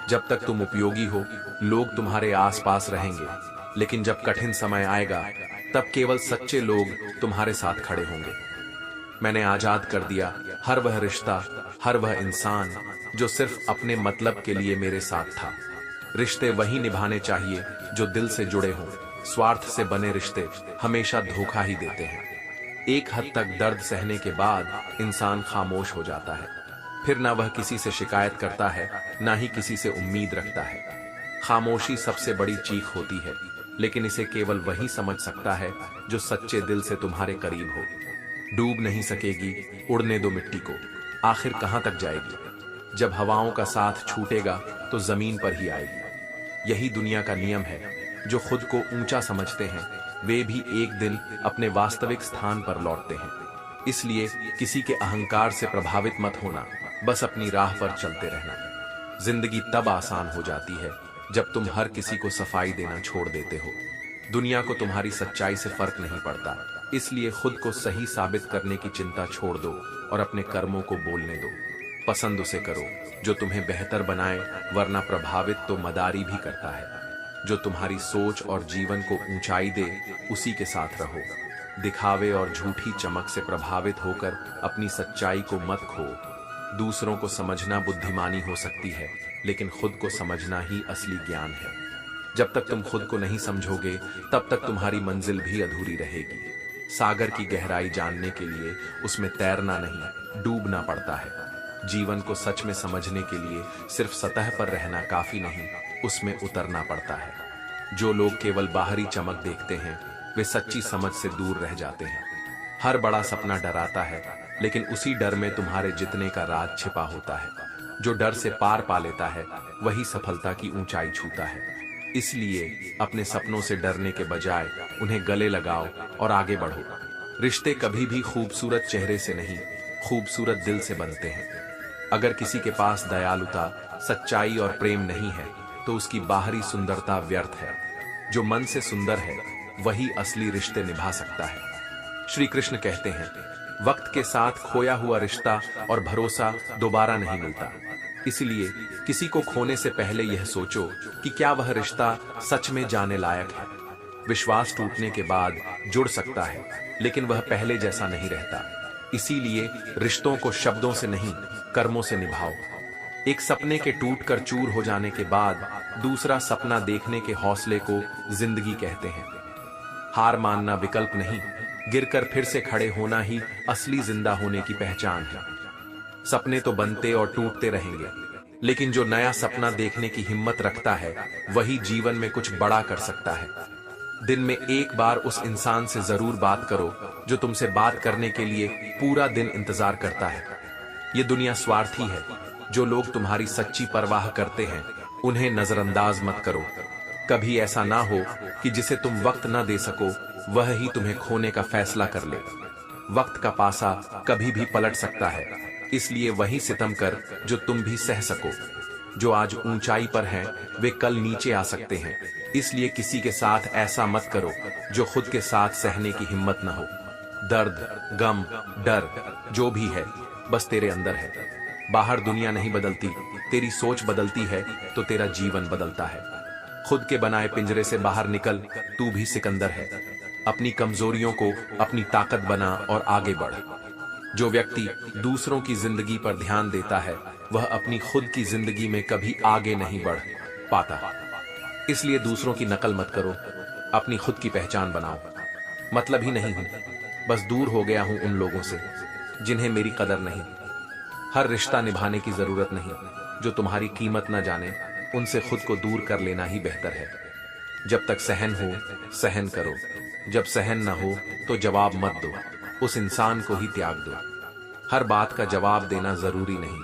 जब तक तुम उपयोगी हो, लोग तुम्हारे आसपास रहेंगे, लेकिन जब कठिन समय आएगा, तब केवल सच्चे लोग तुम्हारे साथ खड़े होंगे। मैंने आजाद कर दिया हर वह रिश्ता, हर वह इंसान जो सिर्फ अपने मतलब के लिए मेरे साथ था। रिश्ते वही निभाने चाहिए जो दिल से जुड़े हों। स्वार्थ से बने रिश्ते हमेशा धोखा ही देते हैं। एक हद तक दर्द सहने के बाद इंसान खामोश हो जाता है। फिर ना वह किसी से शिकायत करता है, ना ही किसी से उम्मीद रखता है। खामोशी सबसे बड़ी चीख होती है, लेकिन इसे केवल वही समझ सकता है जो सच्चे दिल से तुम्हारे करीब हो। डूब नहीं सकेगी, उड़ने दो मिट्टी को, आखिर कहां तक जाएगी। जब हवाओं का साथ छूटेगा तो जमीन पर ही आएगी। यही दुनिया का नियम है। जो खुद को ऊंचा समझते हैं, वे भी एक दिन अपने वास्तविक स्थान पर लौटते हैं। इसलिए किसी के अहंकार से प्रभावित मत होना, बस अपनी राह पर चलते रहना। जिंदगी तब आसान हो जाती है जब तुम हर किसी को सफाई देना छोड़ देते हो। दुनिया को तुम्हारी सच्चाई से फर्क नहीं पड़ता, इसलिए खुद को सही साबित करने की चिंता छोड़ दो और अपने कर्मों को बोलने दो। पसंद उसे करो जो तुम्हें बेहतर बनाए, वरना प्रभावित तो मदारी भी करता है। जो तुम्हारी सोच और जीवन को ऊंचाई दे, उसी के साथ रहो। दिखावे और झूठी चमक से प्रभावित होकर अपनी सच्चाई को मत खो। दूसरों को समझना बुद्धिमानी हो सकती है, लेकिन खुद को समझना ही असली ज्ञान है। जब तक तुम खुद को नहीं समझोगे, तब तक तुम्हारी मंजिल भी अधूरी रहेगी। सागर की गहराई जानने के लिए उसमें तैरना नहीं, डूबना पड़ता है। जीवन को सच में समझने के लिए सिर्फ सतह पर रहना काफी नहीं, उसमें उतरना पड़ता है। जो लोग केवल बाहरी चमक देखते हैं, वे सच्ची समझ से दूर रह जाते हैं। हर बड़ा सपना डराता है, लेकिन उसी डर में तुम्हारे जितने का राज छिपा होता है। जो डर से पार पा लेता है, वही सफलता की ऊंचाई छूता है। इसलिए अपने सपनों से डरने के बजाय उन्हें गले लगाओ और आगे बढ़ो। रिश्ते कभी भी खूबसूरत चेहरे से नहीं, खूबसूरत दिल से बनते हैं। अगर किसी के पास दयालुता, सच्चाई और प्रेम नहीं है, तो उसकी बाहरी सुंदरता व्यर्थ है। जो मन से सुंदर है, वही असली रिश्ते निभा सकता है। श्री कृष्ण कहते हैं, वक्त के साथ खोया हुआ रिश्ता और भरोसा दोबारा नहीं मिलता। इसलिए किसी को खोने से पहले यह सोचो कि क्या वह रिश्ता सच में जाने लायक है। विश्वास टूटने के बाद जुड़ सकता है, लेकिन वह पहले जैसा नहीं रहता। इसीलिए रिश्तों को शब्दों से नहीं, कर्मों से निभाओ। एक सपने के टूटकर चूर हो जाने के बाद दूसरा सपना देखने के हौसले को जिंदगी कहते हैं। हार मानना विकल्प नहीं, गिरकर फिर से खड़े होना ही असली जिंदा होने की पहचान है। सपने तो बनते और टूटते रहेंगे, लेकिन जो नया सपना देखने की हिम्मत रखता है, वही जीवन में कुछ बड़ा कर सकता है। दिन में एक बार उस इंसान से जरूर बात करो जो तुमसे बात करने के लिए पूरा दिन इंतजार करता है। ये दुनिया स्वार्थी है। जो लोग तुम्हारी सच्ची परवाह करते हैं, उन्हें नजरअंदाज मत करो। कभी ऐसा ना हो कि जिसे तुम वक्त ना दे सको, वह ही तुम्हें खोने का फैसला कर ले। वक्त का पासा कभी भी पलट सकता है, इसलिए वही सितम कर जो तुम भी सह सको। जो आज ऊंचाई पर हैं, वे कल नीचे आ सकते हैं। इसलिए किसी के साथ ऐसा मत करो जो खुद के साथ सहने की हिम्मत न हो। दर्द, गम, डर जो भी है, बस तेरे अंदर है। बाहर दुनिया नहीं बदलती, तेरी सोच बदलती है तो तेरा जीवन बदलता है। खुद के बनाए पिंजरे से बाहर निकल, तू भी सिकंदर है। अपनी कमजोरियों को अपनी ताकत बना और आगे बढ़। जो व्यक्ति दूसरों की जिंदगी पर ध्यान देता है, वह अपनी खुद की जिंदगी में कभी आगे नहीं बढ़ पाता। इसलिए दूसरों की नकल मत करो, अपनी खुद की पहचान बनाओ। मतलब ही नहीं हूं, बस दूर हो गया हूं उन लोगों से जिन्हें मेरी कदर नहीं। हर रिश्ता निभाने की जरूरत नहीं। जो तुम्हारी कीमत न जाने, उनसे खुद को दूर कर लेना ही बेहतर है। जब तक सहन हो, सहन करो। जब सहन न हो तो जवाब मत दो। उस इंसान को ही त्याग दो। हर बात का जवाब देना जरूरी नहीं,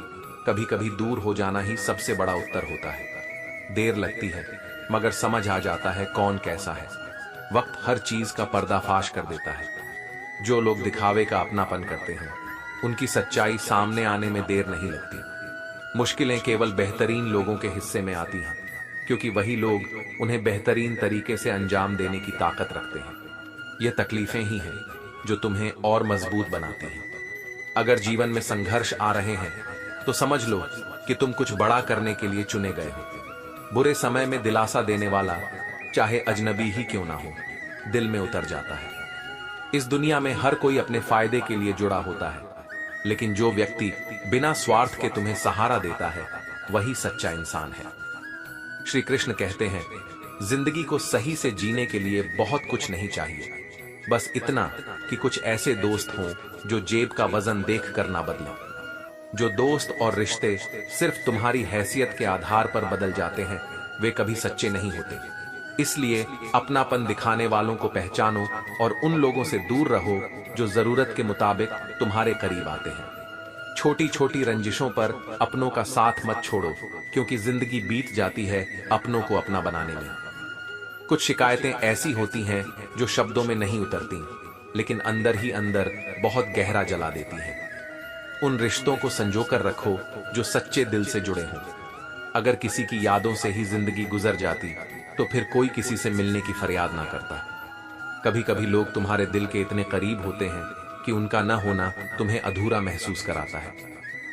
कभी कभी दूर हो जाना ही सबसे बड़ा उत्तर होता है। देर लगती है मगर समझ आ जाता है कौन कैसा है। वक्त हर चीज का पर्दाफाश कर देता है। जो लोग दिखावे का अपनापन करते हैं उनकी सच्चाई सामने आने में देर नहीं लगती। मुश्किलें केवल बेहतरीन लोगों के हिस्से में आती हैं, क्योंकि वही लोग उन्हें बेहतरीन तरीके से अंजाम देने की ताकत रखते हैं। ये तकलीफें ही हैं जो तुम्हें और मजबूत बनाती हैं। अगर जीवन में संघर्ष आ रहे हैं तो समझ लो कि तुम कुछ बड़ा करने के लिए चुने गए हो। बुरे समय में दिलासा देने वाला चाहे अजनबी ही क्यों ना हो, दिल में उतर जाता है। इस दुनिया में हर कोई अपने फायदे के लिए जुड़ा होता है, लेकिन जो व्यक्ति बिना स्वार्थ के तुम्हें सहारा देता है वही सच्चा इंसान है। श्री कृष्ण कहते हैं, जिंदगी को सही से जीने के लिए बहुत कुछ नहीं चाहिए, बस इतना कि कुछ ऐसे दोस्त हों जो जेब का वजन देख कर ना बदलें। जो दोस्त और रिश्ते सिर्फ तुम्हारी हैसियत के आधार पर बदल जाते हैं वे कभी सच्चे नहीं होते। इसलिए अपनापन दिखाने वालों को पहचानो और उन लोगों से दूर रहो जो जरूरत के मुताबिक तुम्हारे करीब आते हैं। छोटी छोटी रंजिशों पर अपनों का साथ मत छोड़ो, क्योंकि जिंदगी बीत जाती है अपनों को अपना बनाने में। कुछ शिकायतें ऐसी होती हैं जो शब्दों में नहीं उतरती, लेकिन अंदर ही अंदर बहुत गहरा जला देती हैं। उन रिश्तों को संजोकर रखो जो सच्चे दिल से जुड़े हों। अगर किसी की यादों से ही जिंदगी गुजर जाती तो फिर कोई किसी से मिलने की फरियाद ना करता। कभी कभी लोग तुम्हारे दिल के इतने करीब होते हैं कि उनका न होना तुम्हें अधूरा महसूस कराता है।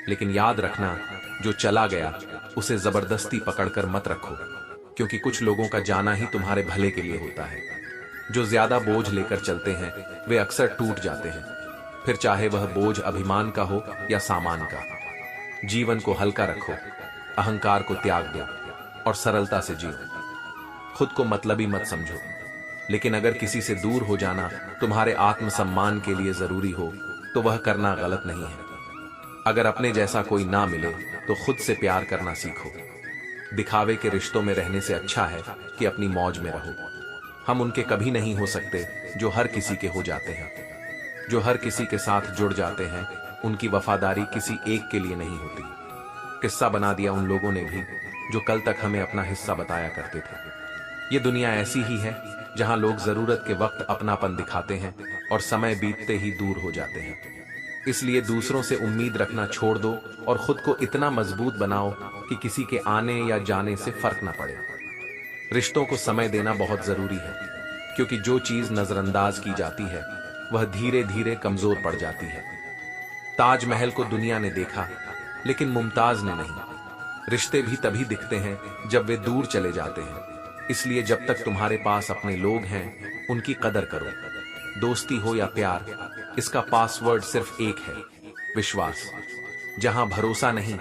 लेकिन याद रखना, जो चला गया उसे जबरदस्ती पकड़कर मत रखो, क्योंकि कुछ लोगों का जाना ही तुम्हारे भले के लिए होता है। जो ज्यादा बोझ लेकर चलते हैं वे अक्सर टूट जाते हैं, फिर चाहे वह बोझ अभिमान का हो या सामान का। जीवन को हल्का रखो, अहंकार को त्याग दो और सरलता से जियो। खुद को मतलबी मत समझो, लेकिन अगर किसी से दूर हो जाना तुम्हारे आत्मसम्मान के लिए जरूरी हो तो वह करना गलत नहीं है। अगर अपने जैसा कोई ना मिले तो खुद से प्यार करना सीखो। दिखावे के रिश्तों में रहने से अच्छा है कि अपनी मौज में रहो। हम उनके कभी नहीं हो सकते जो हर किसी के हो जाते हैं। जो हर किसी के साथ जुड़ जाते हैं उनकी वफादारी किसी एक के लिए नहीं होती। किस्सा बना दिया उन लोगों ने भी जो कल तक हमें अपना हिस्सा बताया करते थे। ये दुनिया ऐसी ही है जहां लोग जरूरत के वक्त अपनापन दिखाते हैं और समय बीतते ही दूर हो जाते हैं। इसलिए दूसरों से उम्मीद रखना छोड़ दो और खुद को इतना मजबूत बनाओ कि किसी के आने या जाने से फर्क ना पड़े। रिश्तों को समय देना बहुत जरूरी है, क्योंकि जो चीज नजरअंदाज की जाती है वह धीरे धीरे कमजोर पड़ जाती है। ताजमहल को दुनिया ने देखा लेकिन मुमताज ने नहीं। रिश्ते भी तभी दिखते हैं जब वे दूर चले जाते हैं। इसलिए जब तक तुम्हारे पास अपने लोग हैं उनकी कदर करो। दोस्ती हो या प्यार, इसका पासवर्ड सिर्फ एक है, विश्वास। जहां भरोसा नहीं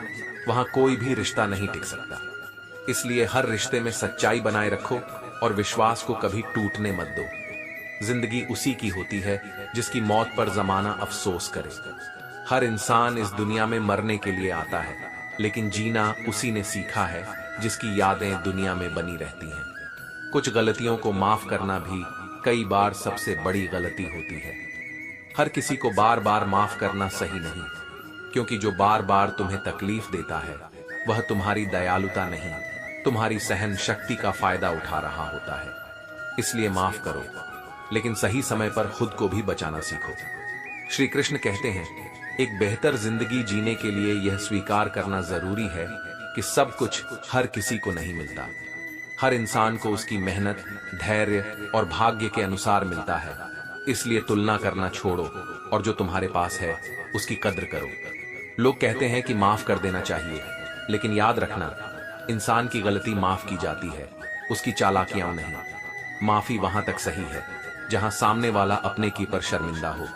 वहां कोई भी रिश्ता नहीं टिक सकता। इसलिए हर रिश्ते में सच्चाई बनाए रखो और विश्वास को कभी टूटने मत दो। जिंदगी उसी की होती है जिसकी मौत पर जमाना अफसोस करे। हर इंसान इस दुनिया में मरने के लिए आता है, लेकिन जीना उसी ने सीखा है जिसकी यादें दुनिया में बनी रहती हैं। कुछ गलतियों को माफ करना भी कई बार सबसे बड़ी गलती होती है। हर किसी को बार बार माफ करना सही नहीं, क्योंकि जो बार बार तुम्हें तकलीफ देता है वह तुम्हारी दयालुता नहीं, तुम्हारी सहन शक्ति का फायदा उठा रहा होता है। इसलिए माफ करो, लेकिन सही समय पर खुद को भी बचाना सीखो। श्री कृष्ण कहते हैं, एक बेहतर जिंदगी जीने के लिए यह स्वीकार करना जरूरी है कि सब कुछ हर किसी को नहीं मिलता। हर इंसान को उसकी मेहनत, धैर्य और भाग्य के अनुसार मिलता है। इसलिए तुलना करना छोड़ो और जो तुम्हारे पास है उसकी कद्र करो। लोग कहते हैं कि माफ कर देना चाहिए, लेकिन याद रखना, इंसान की गलती माफ की जाती है, उसकी चालाकियां नहीं। माफी वहां तक सही है जहां सामने वाला अपने की पर शर्मिंदा हो,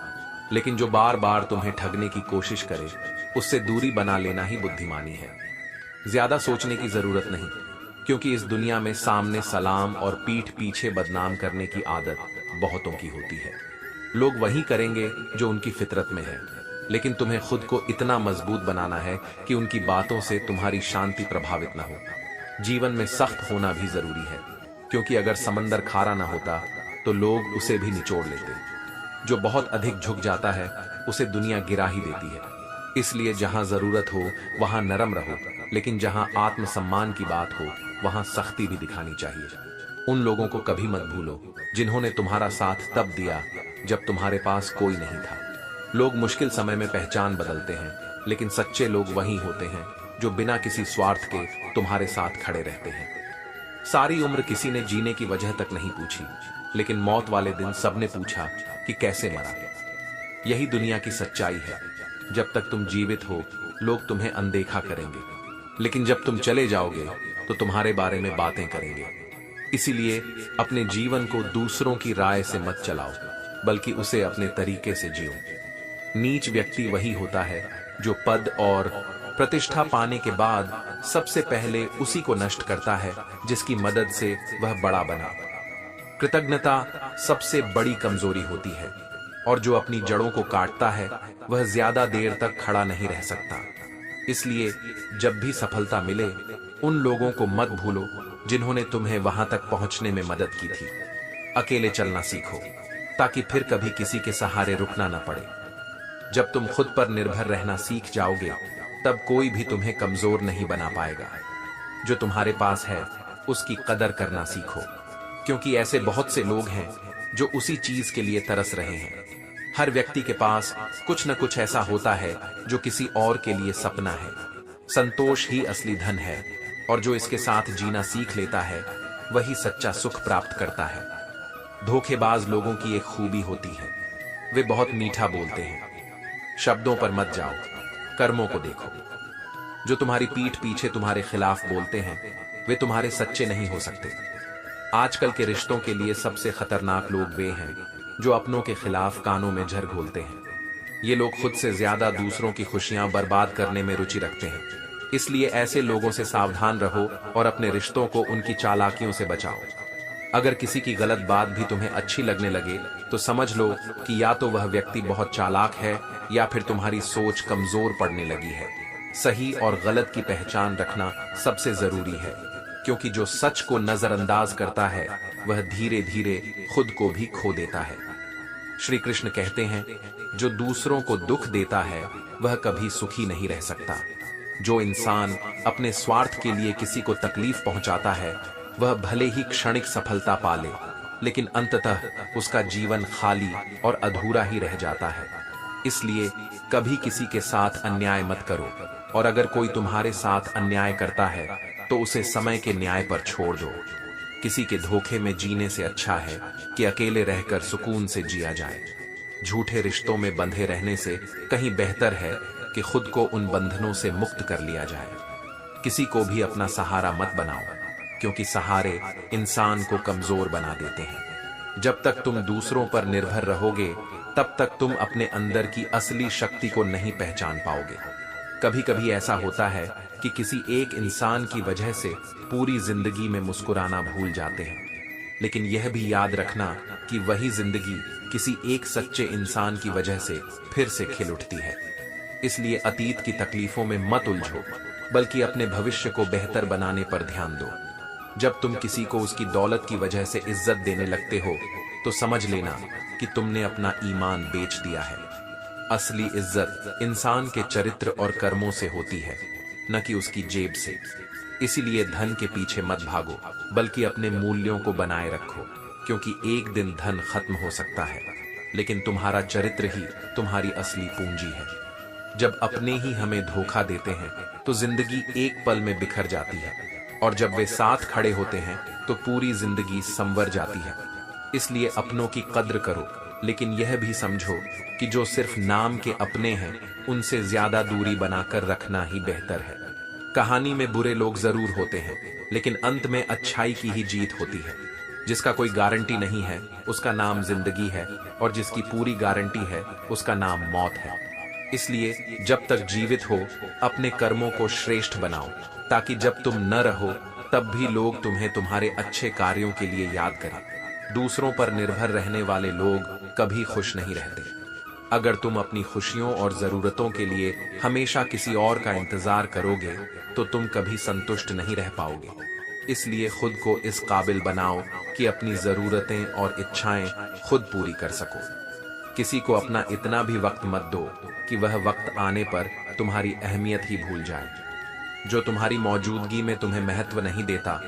लेकिन जो बार बार तुम्हें ठगने की कोशिश करे उससे दूरी बना लेना ही बुद्धिमानी है। ज्यादा सोचने की जरूरत नहीं, क्योंकि इस दुनिया में सामने सलाम और पीठ पीछे बदनाम करने की आदत बहुतों की होती है। लोग वही करेंगे जो उनकी फितरत में है, लेकिन तुम्हें खुद को इतना मजबूत बनाना है कि उनकी बातों से तुम्हारी शांति प्रभावित न हो। जीवन में सख्त होना भी जरूरी है, क्योंकि अगर समंदर खारा ना होता तो लोग उसे भी निचोड़ लेते। जो बहुत अधिक झुक जाता है उसे दुनिया गिरा ही देती है। इसलिए जहां जरूरत हो वहां नरम रहो, लेकिन जहां आत्मसम्मान की बात हो वहां सख्ती भी दिखानी चाहिए। उन लोगों को कभी मत भूलो जिन्होंने तुम्हारा साथ तब दिया जब तुम्हारे पास कोई नहीं था। लोग मुश्किल समय में पहचान बदलते हैं, लेकिन सच्चे लोग वही होते हैं जो बिना किसी स्वार्थ के तुम्हारे साथ खड़े रहते हैं। सारी उम्र किसी ने जीने की वजह तक नहीं पूछी, लेकिन मौत वाले दिन सबने पूछा कि कैसे मरा। यही दुनिया की सच्चाई है। जब तक तुम जीवित हो लोग तुम्हें अनदेखा करेंगे, लेकिन जब तुम चले जाओगे तो तुम्हारे बारे में बातें करेंगे। इसीलिए अपने जीवन को दूसरों की राय से मत चलाओ, बल्कि उसे अपने तरीके से जियो। नीच व्यक्ति वही होता है जो पद और प्रतिष्ठा पाने के बाद सबसे पहले उसी को नष्ट करता है जिसकी मदद से वह बड़ा बना। कृतज्ञता सबसे बड़ी कमजोरी होती है, और जो अपनी जड़ों को काटता है वह ज्यादा देर तक खड़ा नहीं रह सकता। इसलिए जब भी सफलता मिले उन लोगों को मत भूलो जिन्होंने तुम्हें वहां तक पहुंचने में मदद की थी। अकेले चलना सीखो ताकि फिर कभी किसी के सहारे रुकना न पड़े। जब तुम खुद पर निर्भर रहना सीख जाओगे तब कोई भी तुम्हें कमजोर नहीं बना पाएगा। जो तुम्हारे पास है उसकी कदर करना सीखो, क्योंकि ऐसे बहुत से लोग हैं जो उसी चीज के लिए तरस रहे हैं। हर व्यक्ति के पास कुछ न कुछ ऐसा होता है जो किसी और के लिए सपना है। संतोष ही असली धन है, और जो इसके साथ जीना सीख लेता है वही सच्चा सुख प्राप्त करता है। धोखेबाज लोगों की एक खूबी होती है, वे बहुत मीठा बोलते हैं। शब्दों पर मत जाओ, कर्मों को देखो। जो तुम्हारी पीठ पीछे तुम्हारे खिलाफ बोलते हैं वे तुम्हारे सच्चे नहीं हो सकते। आजकल के रिश्तों के लिए सबसे खतरनाक लोग वे हैं जो अपनों के खिलाफ कानों में झर घोलते हैं। ये लोग खुद से ज्यादा दूसरों की खुशियां बर्बाद करने में रुचि रखते हैं। इसलिए ऐसे लोगों से सावधान रहो और अपने रिश्तों को उनकी चालाकियों से बचाओ। अगर किसी की गलत बात भी तुम्हें अच्छी लगने लगे तो समझ लो कि या तो वह व्यक्ति बहुत चालाक है या फिर तुम्हारी सोच कमजोर पड़ने लगी है। सही और गलत की पहचान रखना सबसे जरूरी है, क्योंकि जो सच को नजरअंदाज करता है वह धीरे धीरे खुद को भी खो देता है। श्री कृष्ण कहते हैं, जो दूसरों को दुख देता है वह कभी सुखी नहीं रह सकता। जो इंसान अपने स्वार्थ के लिए किसी को तकलीफ पहुंचाता है वह भले ही क्षणिक सफलता पाले, लेकिन अंततः उसका जीवन खाली और अधूरा ही रह जाता है। इसलिए कभी किसी के साथ अन्याय मत करो, और अगर कोई तुम्हारे साथ अन्याय करता है तो उसे समय के न्याय पर छोड़ दो। किसी के धोखे में जीने से अच्छा है कि अकेले रहकर सुकून से जिया जाए। झूठे रिश्तों में बंधे रहने से कहीं बेहतर है कि खुद को उन बंधनों से मुक्त कर लिया जाए। किसी को भी अपना सहारा मत बनाओ, क्योंकि सहारे इंसान को कमजोर बना देते हैं। जब तक तुम दूसरों पर निर्भर रहोगे तब तक तुम अपने अंदर की असली शक्ति को नहीं पहचान पाओगे। कभी कभी ऐसा होता है कि किसी एक इंसान की वजह से पूरी जिंदगी में मुस्कुराना भूल जाते हैं, लेकिन यह भी याद रखना कि वही जिंदगी किसी एक सच्चे इंसान की वजह से फिर से खिल उठती है। इसलिए अतीत की तकलीफों में मत उलझो, बल्कि अपने भविष्य को बेहतर बनाने पर ध्यान दो। जब तुम किसी को उसकी दौलत की वजह से इज्जत देने लगते हो तो समझ लेना कि तुमने अपना ईमान बेच दिया है। असली इज्जत इंसान के चरित्र और कर्मों से होती है, न कि उसकी जेब से। इसीलिए धन के पीछे मत भागो, बल्कि अपने मूल्यों को बनाए रखो, क्योंकि एक दिन धन खत्म हो सकता है, लेकिन तुम्हारा चरित्र ही तुम्हारी असली पूंजी है। जब अपने ही हमें धोखा देते हैं तो जिंदगी एक पल में बिखर जाती है, और जब वे साथ खड़े होते हैं तो पूरी जिंदगी संवर जाती है। इसलिए अपनों की कद्र करो, लेकिन यह भी समझो कि जो सिर्फ नाम के अपने हैं उनसे ज्यादा दूरी बनाकर रखना ही बेहतर है। कहानी में बुरे लोग जरूर होते हैं, लेकिन अंत में अच्छाई की ही जीत होती है। जिसका कोई गारंटी नहीं है उसका नाम जिंदगी है, और जिसकी पूरी गारंटी है उसका नाम मौत है। इसलिए जब तक जीवित हो अपने कर्मों को श्रेष्ठ बनाओ, ताकि जब तुम न रहो तब भी लोग तुम्हें तुम्हारे अच्छे कार्यों के लिए याद करें। दूसरों पर निर्भर रहने वाले लोग कभी खुश नहीं रहते। अगर तुम अपनी खुशियों और जरूरतों के लिए हमेशा किसी और का इंतजार करोगे तो तुम कभी संतुष्ट नहीं रह पाओगे। इसलिए खुद को इस काबिल बनाओ कि अपनी जरूरतें और इच्छाएं खुद पूरी कर सको। किसी को अपना इतना भी वक्त मत दो कि वह वक्त आने पर तुम्हारी अहमियत ही भूल जाए। जो तुम्हारी मौजूदगी में तुम्हें महत्व नहीं देता,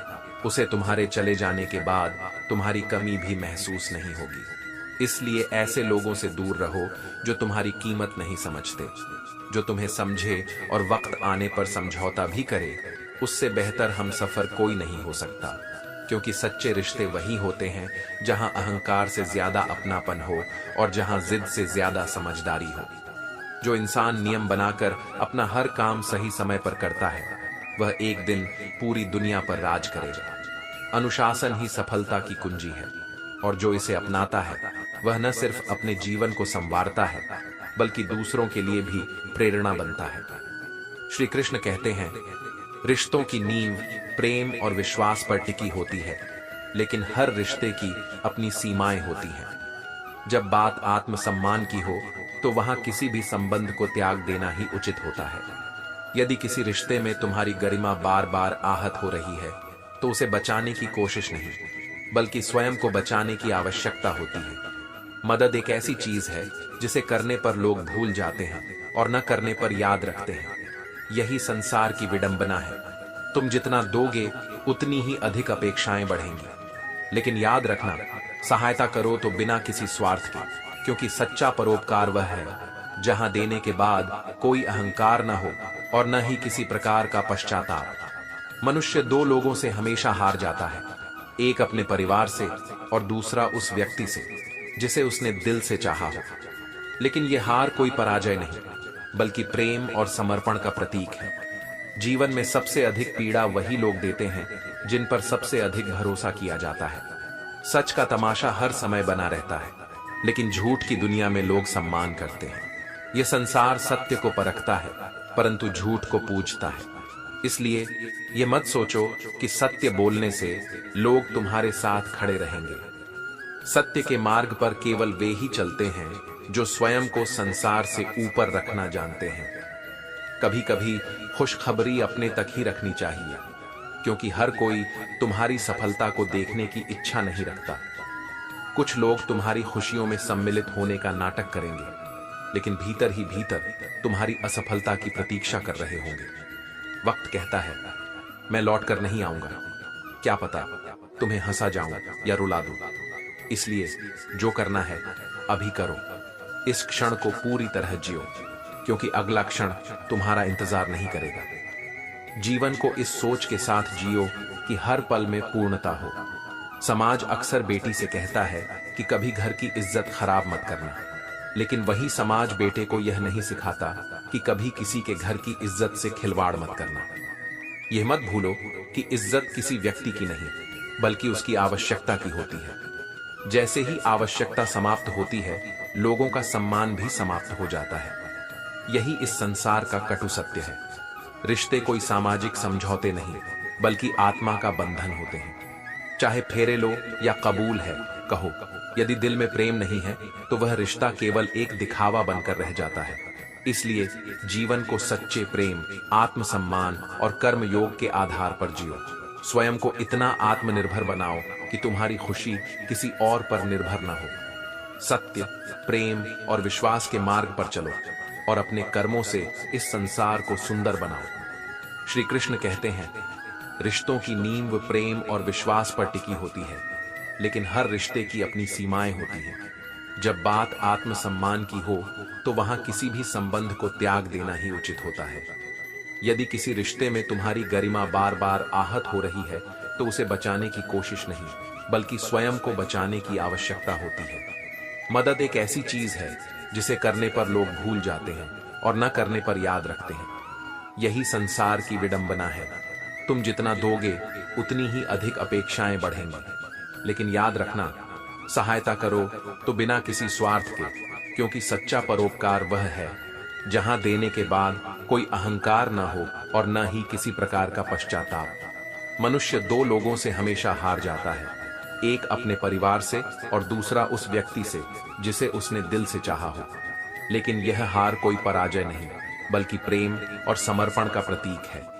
उसे तुम्हारे चले जाने के बाद तुम्हारी कमी भी महसूस नहीं होगी। इसलिए ऐसे लोगों से दूर रहो जो तुम्हारी कीमत नहीं समझते। जो तुम्हें समझे और वक्त आने पर समझौता भी करे, उससे बेहतर हम सफर कोई नहीं हो सकता। क्योंकि सच्चे रिश्ते वही होते हैं जहां अहंकार से ज्यादा अपनापन हो और जहां जिद से ज्यादा समझदारी हो। जो इंसान नियम बनाकर अपना हर काम सही समय पर करता है, वह एक दिन पूरी दुनिया पर राज करेगा। अनुशासन ही सफलता की कुंजी है, और जो इसे अपनाता है वह न सिर्फ अपने जीवन को संवारता है, बल्कि दूसरों के लिए भी प्रेरणा बनता है। श्री कृष्ण कहते हैं, रिश्तों की नींव प्रेम और विश्वास पर टिकी होती है, लेकिन हर रिश्ते की अपनी सीमाएं होती हैं। जब बात आत्मसम्मान की हो, तो वहां किसी भी संबंध को त्याग देना ही उचित होता है। यदि किसी रिश्ते में तुम्हारी गरिमा बार बार आहत हो रही है, तो उसे बचाने की कोशिश नहीं, बल्कि स्वयं को बचाने की आवश्यकता होती है। मदद एक ऐसी चीज है जिसे करने पर लोग भूल जाते हैं और न करने पर याद रखते हैं। यही संसार की विडंबना है। तुम जितना दोगे, उतनी ही अधिक अपेक्षाएं बढ़ेंगी। लेकिन याद रखना, सहायता करो तो बिना किसी स्वार्थ के, क्योंकि सच्चा परोपकार वह है जहां देने के बाद कोई अहंकार न हो और न ही किसी प्रकार का पश्चाताप। मनुष्य दो लोगों से हमेशा हार जाता है, एक अपने परिवार से और दूसरा उस व्यक्ति से जिसे उसने दिल से चाहा हो। लेकिन यह हार कोई पराजय नहीं, बल्कि प्रेम और समर्पण का प्रतीक है। जीवन में सबसे अधिक पीड़ा वही लोग देते हैं जिन पर सबसे अधिक भरोसा किया जाता है। सच का तमाशा हर समय बना रहता है, लेकिन झूठ की दुनिया में लोग सम्मान करते हैं। यह संसार सत्य को परखता है, परंतु झूठ को पूजता है। इसलिए ये मत सोचो कि सत्य बोलने से लोग तुम्हारे साथ खड़े रहेंगे। सत्य के मार्ग पर केवल वे ही चलते हैं जो स्वयं को संसार से ऊपर रखना जानते हैं। कभी कभी खुशखबरी अपने तक ही रखनी चाहिए, क्योंकि हर कोई तुम्हारी सफलता को देखने की इच्छा नहीं रखता। कुछ लोग तुम्हारी खुशियों में सम्मिलित होने का नाटक करेंगे, लेकिन भीतर ही भीतर तुम्हारी असफलता की प्रतीक्षा कर रहे होंगे। वक्त कहता है, मैं लौट कर नहीं आऊंगा। क्या पता तुम्हें हंसा जाऊं या रुला दूं। इसलिए जो करना है अभी करो। इस क्षण को पूरी तरह जियो, क्योंकि अगला क्षण तुम्हारा इंतजार नहीं करेगा। जीवन को इस सोच के साथ जियो कि हर पल में पूर्णता हो। समाज अक्सर बेटी से कहता है कि कभी घर की इज्जत खराब मत करना, लेकिन वही समाज बेटे को यह नहीं सिखाता कि कभी किसी के घर की इज्जत से खिलवाड़ मत करना। यह मत भूलो कि इज्जत किसी व्यक्ति की नहीं, बल्कि उसकी आवश्यकता की होती है। जैसे ही आवश्यकता समाप्त होती है, लोगों का सम्मान भी समाप्त हो जाता है। यही इस संसार का कटु सत्य है। रिश्ते कोई सामाजिक समझौते नहीं, बल्कि आत्मा का बंधन होते हैं। चाहे फेरे लो या कबूल है कहो, यदि दिल में प्रेम नहीं है तो वह रिश्ता केवल एक दिखावा बनकर रह जाता है। इसलिए जीवन को सच्चे प्रेम, आत्मसम्मान और कर्म योग के आधार पर जियो। स्वयं को इतना आत्मनिर्भर बनाओ कि तुम्हारी खुशी किसी और पर निर्भर न हो। सत्य, प्रेम और विश्वास के मार्ग पर चलो और अपने कर्मों से इस संसार को सुंदर बनाओ। श्री कृष्ण कहते हैं, रिश्तों की नींव प्रेम और विश्वास पर टिकी होती है, लेकिन हर रिश्ते की अपनी सीमाएं होती हैं। जब बात आत्मसम्मान की हो, तो वहां किसी भी संबंध को त्याग देना ही उचित होता है। यदि किसी रिश्ते में तुम्हारी गरिमा बार बार आहत हो रही है, तो उसे बचाने की कोशिश नहीं, बल्कि स्वयं को बचाने की आवश्यकता होती है। मदद एक ऐसी चीज है जिसे करने पर लोग भूल जाते हैं और न करने पर याद रखते हैं। यही संसार की विडंबना है। तुम जितना दोगे, उतनी ही अधिक अपेक्षाएं बढ़ेंगी। लेकिन याद रखना, सहायता करो तो बिना किसी स्वार्थ के, क्योंकि सच्चा परोपकार वह है जहां देने के बाद कोई अहंकार न हो और न ही किसी प्रकार का पश्चाताप। मनुष्य दो लोगों से हमेशा हार जाता है, एक अपने परिवार से और दूसरा उस व्यक्ति से जिसे उसने दिल से चाहा हो। लेकिन यह हार कोई पराजय नहीं, बल्कि प्रेम और समर्पण का प्रतीक है।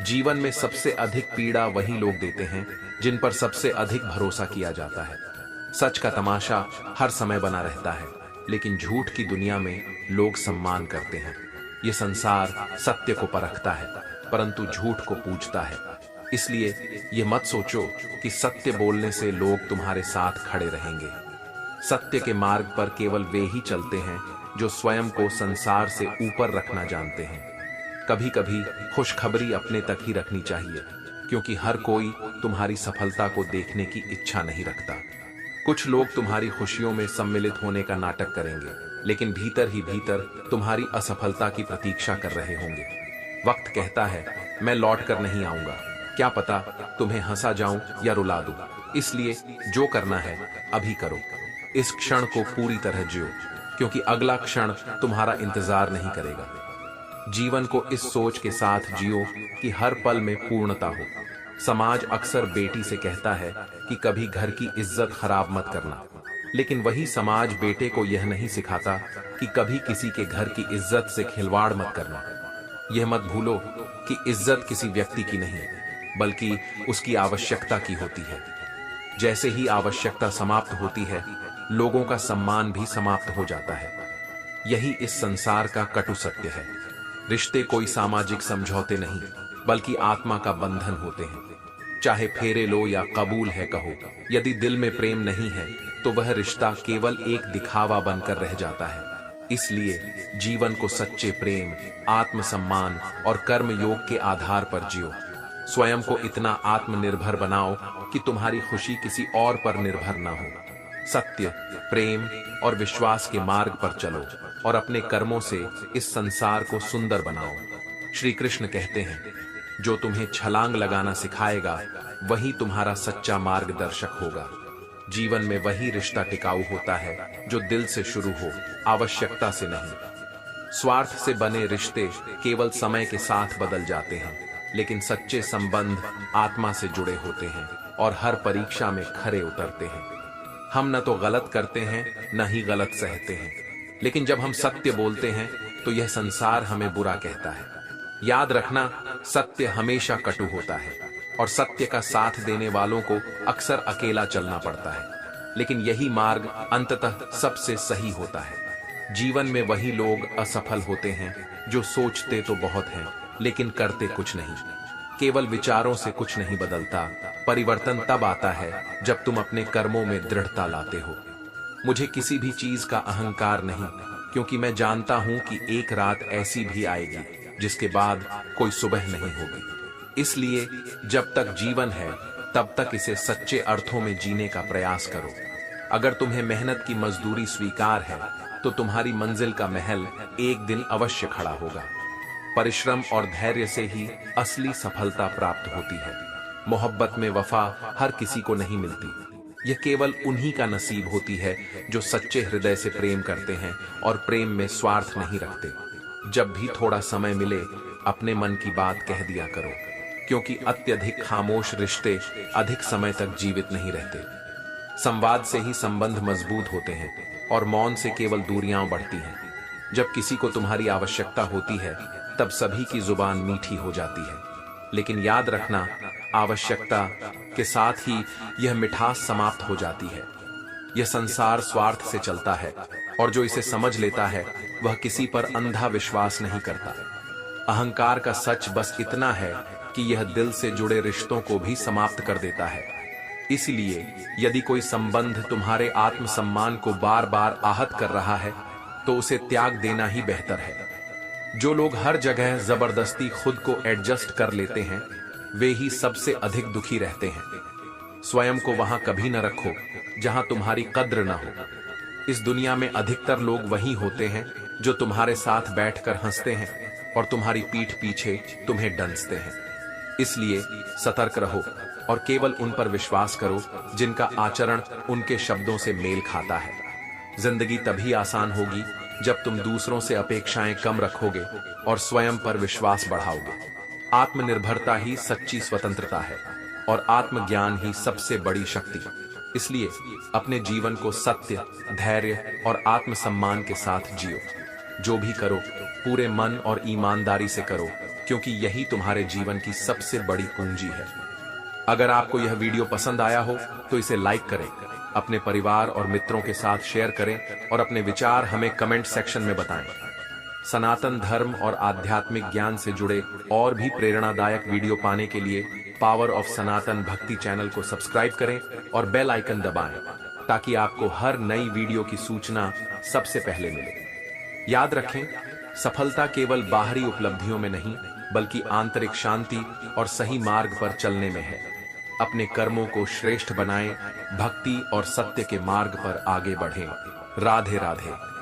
जीवन में सबसे अधिक पीड़ा वही लोग देते हैं जिन पर सबसे अधिक भरोसा किया जाता है। सच का तमाशा हर समय बना रहता है, लेकिन झूठ की दुनिया में लोग सम्मान करते हैं। ये संसार सत्य को परखता है, परंतु झूठ को पूजता है। इसलिए ये मत सोचो कि सत्य बोलने से लोग तुम्हारे साथ खड़े रहेंगे। सत्य के मार्ग पर केवल वे ही चलते हैं जो स्वयं को संसार से ऊपर रखना जानते हैं। कभी कभी खुशखबरी अपने तक ही रखनी चाहिए, क्योंकि हर कोई तुम्हारी सफलता को देखने की इच्छा नहीं रखता। कुछ लोग तुम्हारी खुशियों में सम्मिलित होने का नाटक करेंगे, लेकिन भीतर ही भीतर तुम्हारी असफलता की प्रतीक्षा कर रहे होंगे। वक्त कहता है, मैं लौट कर नहीं आऊंगा, क्या पता तुम्हें हंसा जाऊं या रुला दूं। इसलिए जो करना है अभी करो। इस क्षण को पूरी तरह जियो, क्योंकि अगला क्षण तुम्हारा इंतजार नहीं करेगा। जीवन को इस सोच के साथ जियो कि हर पल में पूर्णता हो। समाज अक्सर बेटी से कहता है कि कभी घर की इज्जत खराब मत करना, लेकिन वही समाज बेटे को यह नहीं सिखाता कि कभी किसी के घर की इज्जत से खिलवाड़ मत करना। यह मत भूलो कि इज्जत किसी व्यक्ति की नहीं, बल्कि उसकी आवश्यकता की होती है। जैसे ही आवश्यकता समाप्त होती है, लोगों का सम्मान भी समाप्त हो जाता है। यही इस संसार का कटु सत्य है। रिश्ते कोई सामाजिक समझौते नहीं, बल्कि आत्मा का बंधन होते हैं। चाहे फेरे लो या कबूल है कहो, यदि दिल में प्रेम नहीं है तो वह रिश्ता केवल एक दिखावा बनकर रह जाता है। इसलिए जीवन को सच्चे प्रेम, आत्मसम्मान और कर्म योग के आधार पर जियो। स्वयं को इतना आत्मनिर्भर बनाओ कि तुम्हारी खुशी किसी और पर निर्भर न हो। सत्य, प्रेम और विश्वास के मार्ग पर चलो और अपने कर्मों से इस संसार को सुंदर बनाओ। श्री कृष्ण कहते हैं, जो तुम्हें छलांग लगाना सिखाएगा वही तुम्हारा सच्चा मार्गदर्शक होगा। जीवन में वही रिश्ता टिकाऊ होता है जो दिल से शुरू हो, आवश्यकता से नहीं। स्वार्थ से बने रिश्ते केवल समय के साथ बदल जाते हैं, लेकिन सच्चे संबंध आत्मा से जुड़े होते हैं और हर परीक्षा में खरे उतरते हैं। हम न तो गलत करते हैं, न ही गलत सहते हैं, लेकिन जब हम सत्य बोलते हैं तो यह संसार हमें बुरा कहता है। याद रखना, सत्य हमेशा कटु होता है और सत्य का साथ देने वालों को अक्सर अकेला चलना पड़ता है, लेकिन यही मार्ग अंततः सबसे सही होता है। जीवन में वही लोग असफल होते हैं जो सोचते तो बहुत हैं, लेकिन करते कुछ नहीं। केवल विचारों से कुछ नहीं बदलता। परिवर्तन तब आता है जब तुम अपने कर्मों में दृढ़ता लाते हो। मुझे किसी भी चीज का अहंकार नहीं, क्योंकि मैं जानता हूं कि एक रात ऐसी भी आएगी जिसके बाद कोई सुबह नहीं होगी। इसलिए जब तक जीवन है तब तक इसे सच्चे अर्थों में जीने का प्रयास करो। अगर तुम्हें मेहनत की मजदूरी स्वीकार है तो तुम्हारी मंजिल का महल एक दिन अवश्य खड़ा होगा। परिश्रम और धैर्य से ही असली सफलता प्राप्त होती है। मोहब्बत में वफा हर किसी को नहीं मिलती। यह केवल उन्हीं का नसीब होती है जो सच्चे हृदय से प्रेम करते हैं और प्रेम में स्वार्थ नहीं रखते। जब भी थोड़ा समय मिले, अपने मन की बात कह दिया करो, क्योंकि अत्यधिक खामोश रिश्ते अधिक समय तक जीवित नहीं रहते। संवाद से ही संबंध मजबूत होते हैं और मौन से केवल दूरियां बढ़ती हैं। जब किसी को तुम्हारी आवश्यकता होती है तब सभी की जुबान मीठी हो जाती है, लेकिन याद रखना, आवश्यकता के साथ ही यह मिठास समाप्त हो जाती है। यह संसार स्वार्थ से चलता है और जो इसे समझ लेता है वह किसी पर अंधा विश्वास नहीं करता। अहंकार का सच बस इतना है कि यह दिल से जुड़े रिश्तों को भी समाप्त कर देता है। इसलिए यदि कोई संबंध तुम्हारे आत्मसम्मान को बार बार आहत कर रहा है तो उसे त्याग देना ही बेहतर है। जो लोग हर जगह जबरदस्ती खुद को एडजस्ट कर लेते हैं वे ही सबसे अधिक दुखी रहते हैं। स्वयं को वहां कभी न रखो जहां तुम्हारी कद्र न हो। इस दुनिया में अधिकतर लोग वही होते हैं जो तुम्हारे साथ बैठकर हंसते हैं और तुम्हारी पीठ पीछे तुम्हें डंसते हैं। इसलिए सतर्क रहो और केवल उन पर विश्वास करो जिनका आचरण उनके शब्दों से मेल खाता है। जिंदगी तभी आसान होगी जब तुम दूसरों से अपेक्षाएं कम रखोगे और स्वयं पर विश्वास बढ़ाओगे। आत्मनिर्भरता ही सच्ची स्वतंत्रता है और आत्मज्ञान ही सबसे बड़ी शक्ति। इसलिए अपने जीवन को सत्य, धैर्य और आत्मसम्मान के साथ जियो। जो भी करो पूरे मन और ईमानदारी से करो, क्योंकि यही तुम्हारे जीवन की सबसे बड़ी पूंजी है। अगर आपको यह वीडियो पसंद आया हो तो इसे लाइक करें अपने परिवार और मित्रों के साथ शेयर करें और अपने विचार हमें कमेंट सेक्शन में बताएं। सनातन धर्म और आध्यात्मिक ज्ञान से जुड़े और भी प्रेरणादायक वीडियो पाने के लिए पावर ऑफ सनातन भक्ति चैनल को सब्सक्राइब करें और बेल आइकन दबाएं, ताकि आपको हर नई वीडियो की सूचना सबसे पहले मिले। याद रखें, सफलता केवल बाहरी उपलब्धियों में नहीं, बल्कि आंतरिक शांति और सही मार्ग पर चलने में है। अपने कर्मों को श्रेष्ठ बनाएं, भक्ति और सत्य के मार्ग पर आगे बढ़ें। राधे राधे।